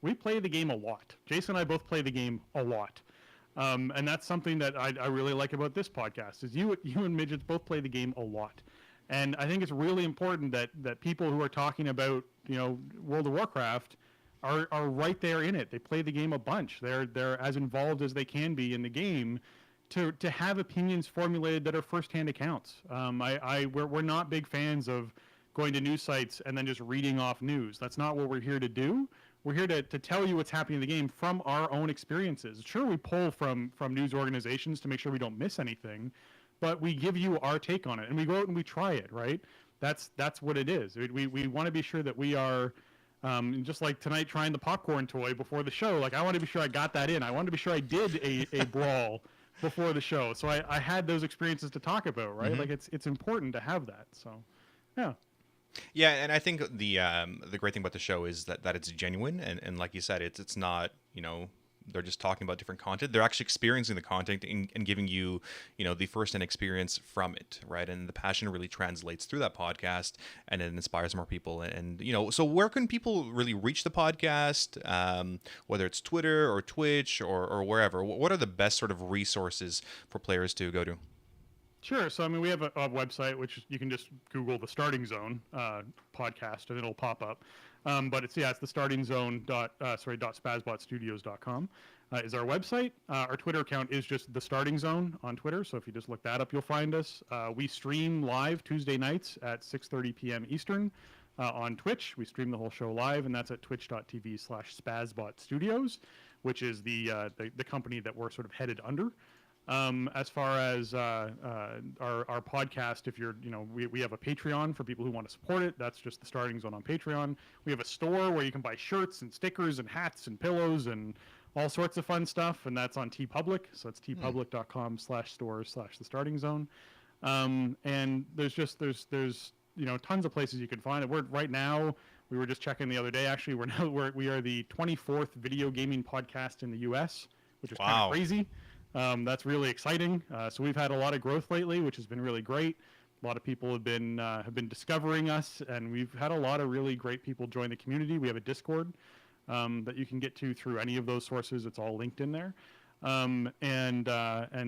We play the game a lot. Jason and I both play the game a lot. And that's something that I really like about this podcast, is you and Midgets both play the game a lot. And I think it's really important that people who are talking about, World of Warcraft are right there in it. They play the game a bunch. They're as involved as they can be in the game to have opinions formulated that are firsthand accounts. We're not big fans of going to news sites and then just reading off news. That's not what we're here to do. We're here to tell you what's happening in the game from our own experiences. Sure, we pull from news organizations to make sure we don't miss anything, but we give you our take on it, and we go out and we try it, right? That's what it is. We want to be sure that we are, just like tonight trying the popcorn toy before the show, like I want to be sure I got that in. I want to be sure I did a brawl before the show. So I had those experiences to talk about, right? Mm-hmm. Like it's important to have that. So, yeah. Yeah, and I think the great thing about the show is that it's genuine, and like you said, it's not, they're just talking about different content. They're actually experiencing the content and giving you, the first-hand experience from it, right? And the passion really translates through that podcast, and it inspires more people. And so where can people really reach the podcast? Whether it's Twitter or Twitch or wherever. What are the best sort of resources for players to go to? Sure. So, we have a website, which you can just Google the Starting Zone podcast, and it'll pop up. But it's the Starting Zone .spazbotstudios.com is our website. Our Twitter account is just the Starting Zone on Twitter. So if you just look that up, you'll find us. We stream live Tuesday nights at 6:30 p.m. Eastern on Twitch. We stream the whole show live, and that's at twitch.tv/spazbotstudios, which is the company that we're sort of headed under. As far as our podcast, if you're, we have a Patreon for people who want to support it. That's just the Starting Zone on Patreon. We have a store where you can buy shirts and stickers and hats and pillows and all sorts of fun stuff, and that's on TeePublic. So it's teepublic.com/stores/the Starting Zone. And there's tons of places you can find it. Right now, we were just checking the other day. Actually, we are the 24th video gaming podcast in the U.S., which is kind of crazy. That's really exciting. So we've had a lot of growth lately, which has been really great. A lot of people have been discovering us, and we've had a lot of really great people join the community. We have a Discord that you can get to through any of those sources. It's all linked in there. And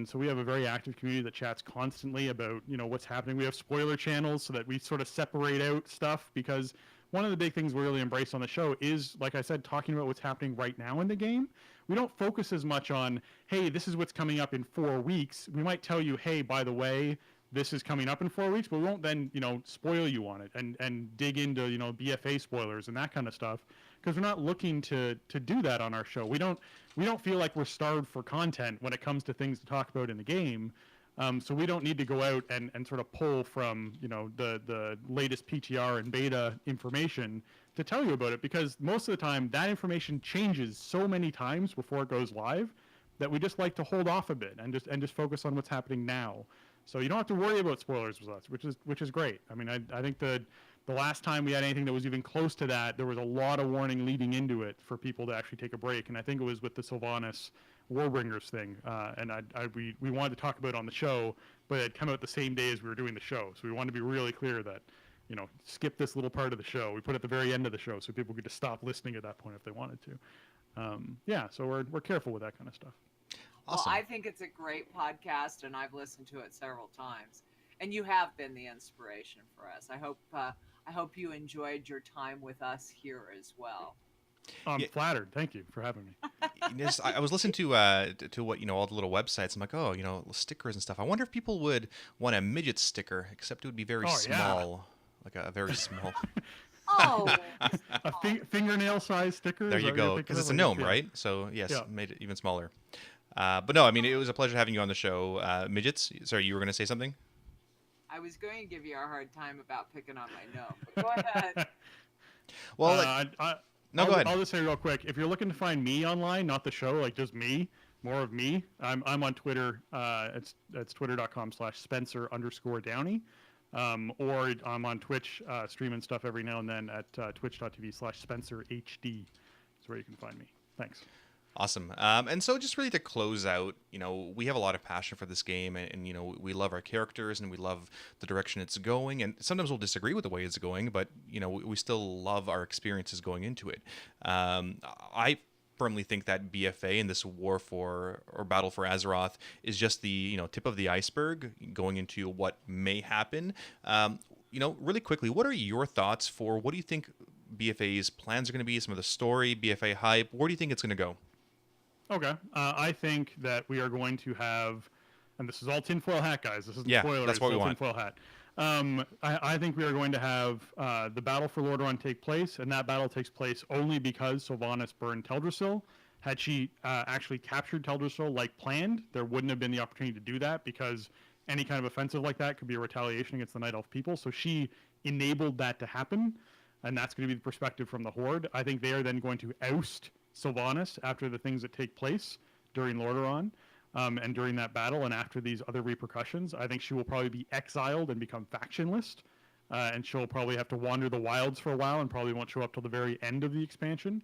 so we have a very active community that chats constantly about what's happening. We have spoiler channels so that we sort of separate out stuff, because one of the big things we really embrace on the show is, like I said, talking about what's happening right now in the game. We don't focus as much on, hey, this is what's coming up in 4 weeks. We might tell you, hey, by the way, this is coming up in 4 weeks, but we won't then, spoil you on it and dig into, BFA spoilers and that kind of stuff, because we're not looking to do that on our show. We don't feel like we're starved for content when it comes to things to talk about in the game. So we don't need to go out and sort of pull from, the latest PTR and beta information to tell you about it, because most of the time that information changes so many times before it goes live that we just like to hold off a bit and just focus on what's happening now. So you don't have to worry about spoilers with us, which is great. I think the last time we had anything that was even close to that, there was a lot of warning leading into it for people to actually take a break. And I think it was with the Sylvanas Warbringers thing, and we wanted to talk about it on the show, but it had come out the same day as we were doing the show, so we wanted to be really clear that skip this little part of the show. We put it at the very end of the show so people could just stop listening at that point if they wanted to. So we're careful with that kind of stuff. Awesome. Well, I think it's a great podcast, and I've listened to it several times, and you have been the inspiration for us. I hope you enjoyed your time with us here as well. I'm flattered. Thank you for having me. I was listening to what all the little websites. I'm like, stickers and stuff. I wonder if people would want a midget sticker, except it would be very small, like a very small. Oh, a fingernail size stickers. There you go. Because it's a gnome, right? So yes, made it even smaller. But no, I mean, it was a pleasure having you on the show. Midgets, sorry, you were going to say something? I was going to give you a hard time about picking on my gnome, but go ahead. Well, no, go ahead. I'll just say real quick, if you're looking to find me online, not the show, like just me, more of me, I'm on Twitter. It's twitter.com/Spencer_Downey. Or I'm on Twitch streaming stuff every now and then at twitch.tv/SpencerHD. That's where you can find me. Thanks. Awesome. And so just really to close out, we have a lot of passion for this game and we love our characters and we love the direction it's going. And sometimes we'll disagree with the way it's going, but, we still love our experiences going into it. I firmly think that BFA and this war for or battle for Azeroth is just the tip of the iceberg going into what may happen. Really quickly, what are your thoughts for what do you think BFA's plans are going to be? Some of the story, BFA hype. Where do you think it's going to go? Okay, I think that we are going to have, and this is all tinfoil hat, guys. This isn't spoilers. That's what we want. Tinfoil hat. I think we are going to have the battle for Lordaeron take place, and that battle takes place only because Sylvanas burned Teldrassil. Had she actually captured Teldrassil like planned, there wouldn't have been the opportunity to do that because any kind of offensive like that could be a retaliation against the Night Elf people. So she enabled that to happen, and that's going to be the perspective from the Horde. I think they are then going to oust Sylvanas after the things that take place during Lordaeron. And during that battle and after these other repercussions, I think she will probably be exiled and become factionless. And she'll probably have to wander the wilds for a while and probably won't show up till the very end of the expansion.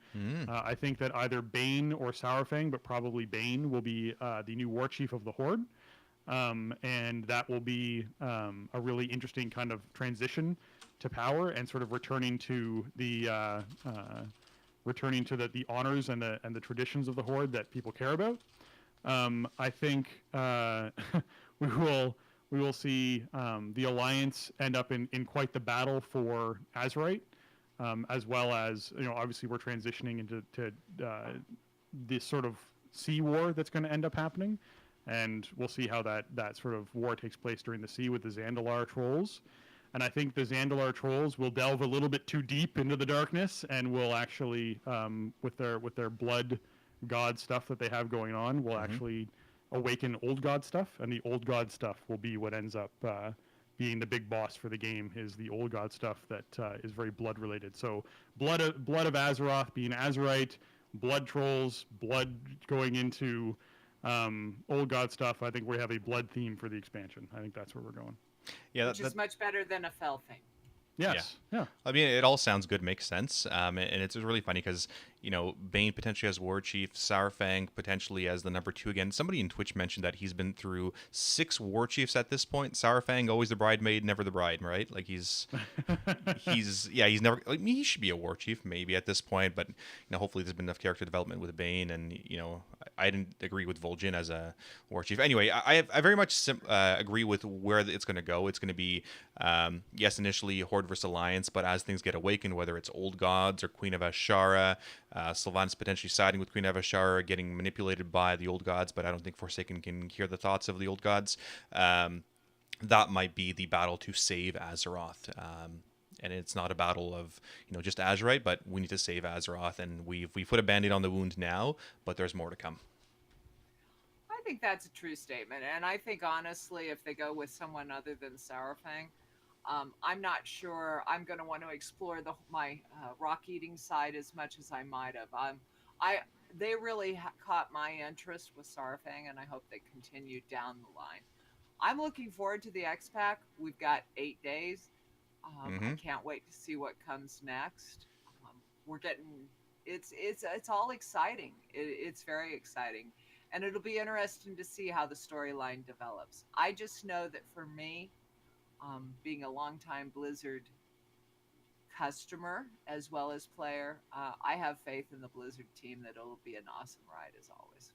I think that either Bane or Sourfang, but probably Bane, will be the new war chief of the Horde. And that will be a really interesting kind of transition to power and sort of returning to the honors and the traditions of the Horde that people care about. I think we will see the Alliance end up in quite the battle for Azerite, as well as obviously we're transitioning into this sort of sea war that's going to end up happening, and we'll see how that sort of war takes place during the sea with the Zandalar trolls. And I think the Zandalar trolls will delve a little bit too deep into the darkness and will actually, with their blood god stuff that they have going on, will actually awaken old god stuff, and the old god stuff will be what ends up being the big boss for the game, is the old god stuff that is very blood related. So blood of Azeroth being Azerite, blood trolls, blood going into old god stuff. I think we have a blood theme for the expansion. I think that's where we're going. Yeah, which is much better than a fell thing. Yes. Yeah. I mean, it all sounds good, makes sense, and it's really funny because Bane potentially as war chief, Sourfang potentially as the number 2 again. Somebody in Twitch mentioned that he's been through 6 war chiefs at this point. Sourfang always the bridemaid, never the bride, right? Like he's never. Like, he should be a war chief maybe at this point, but hopefully there's been enough character development with Bane, and I didn't agree with Vol'jin as a war chief. Anyway, I very much agree with where it's going to go. It's going to be yes, initially Horde versus Alliance, but as things get awakened, whether it's Old Gods or Queen of Azshara, Sylvanas potentially siding with Queen of Azshara, getting manipulated by the Old Gods, but I don't think Forsaken can hear the thoughts of the Old Gods. That might be the battle to save Azeroth. And it's not a battle of just Azerite, but we need to save Azeroth, and we've put a band-aid on the wound now, but there's more to come. I think that's a true statement, and I think honestly, if they go with someone other than Sourfang, I'm not sure I'm going to want to explore my rock-eating side as much as I might have. They really caught my interest with Sourfang, and I hope they continue down the line. I'm looking forward to the X-Pack. We've got 8 days. I can't wait to see what comes next. It's all exciting. It's very exciting, and it'll be interesting to see how the storyline develops. I just know that for me, being a longtime Blizzard customer as well as player, I have faith in the Blizzard team that it'll be an awesome ride as always.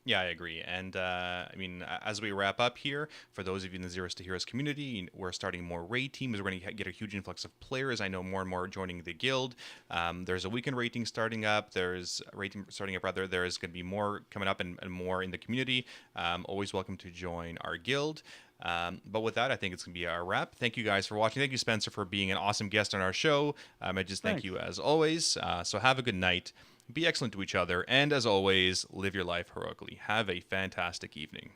Yeah, I agree. And I mean, as we wrap up here, for those of you in the Zeros to Heroes community, we're starting more raid teams. We're going to get a huge influx of players. I know more and more joining the guild. There's a weekend rating starting up. There's There's going to be more coming up and more in the community. Always welcome to join our guild. But with that, I think it's going to be our wrap. Thank you guys for watching. Thank you, Spencer, for being an awesome guest on our show. I just thank you as always. So have a good night. Be excellent to each other. And as always, live your life heroically. Have a fantastic evening.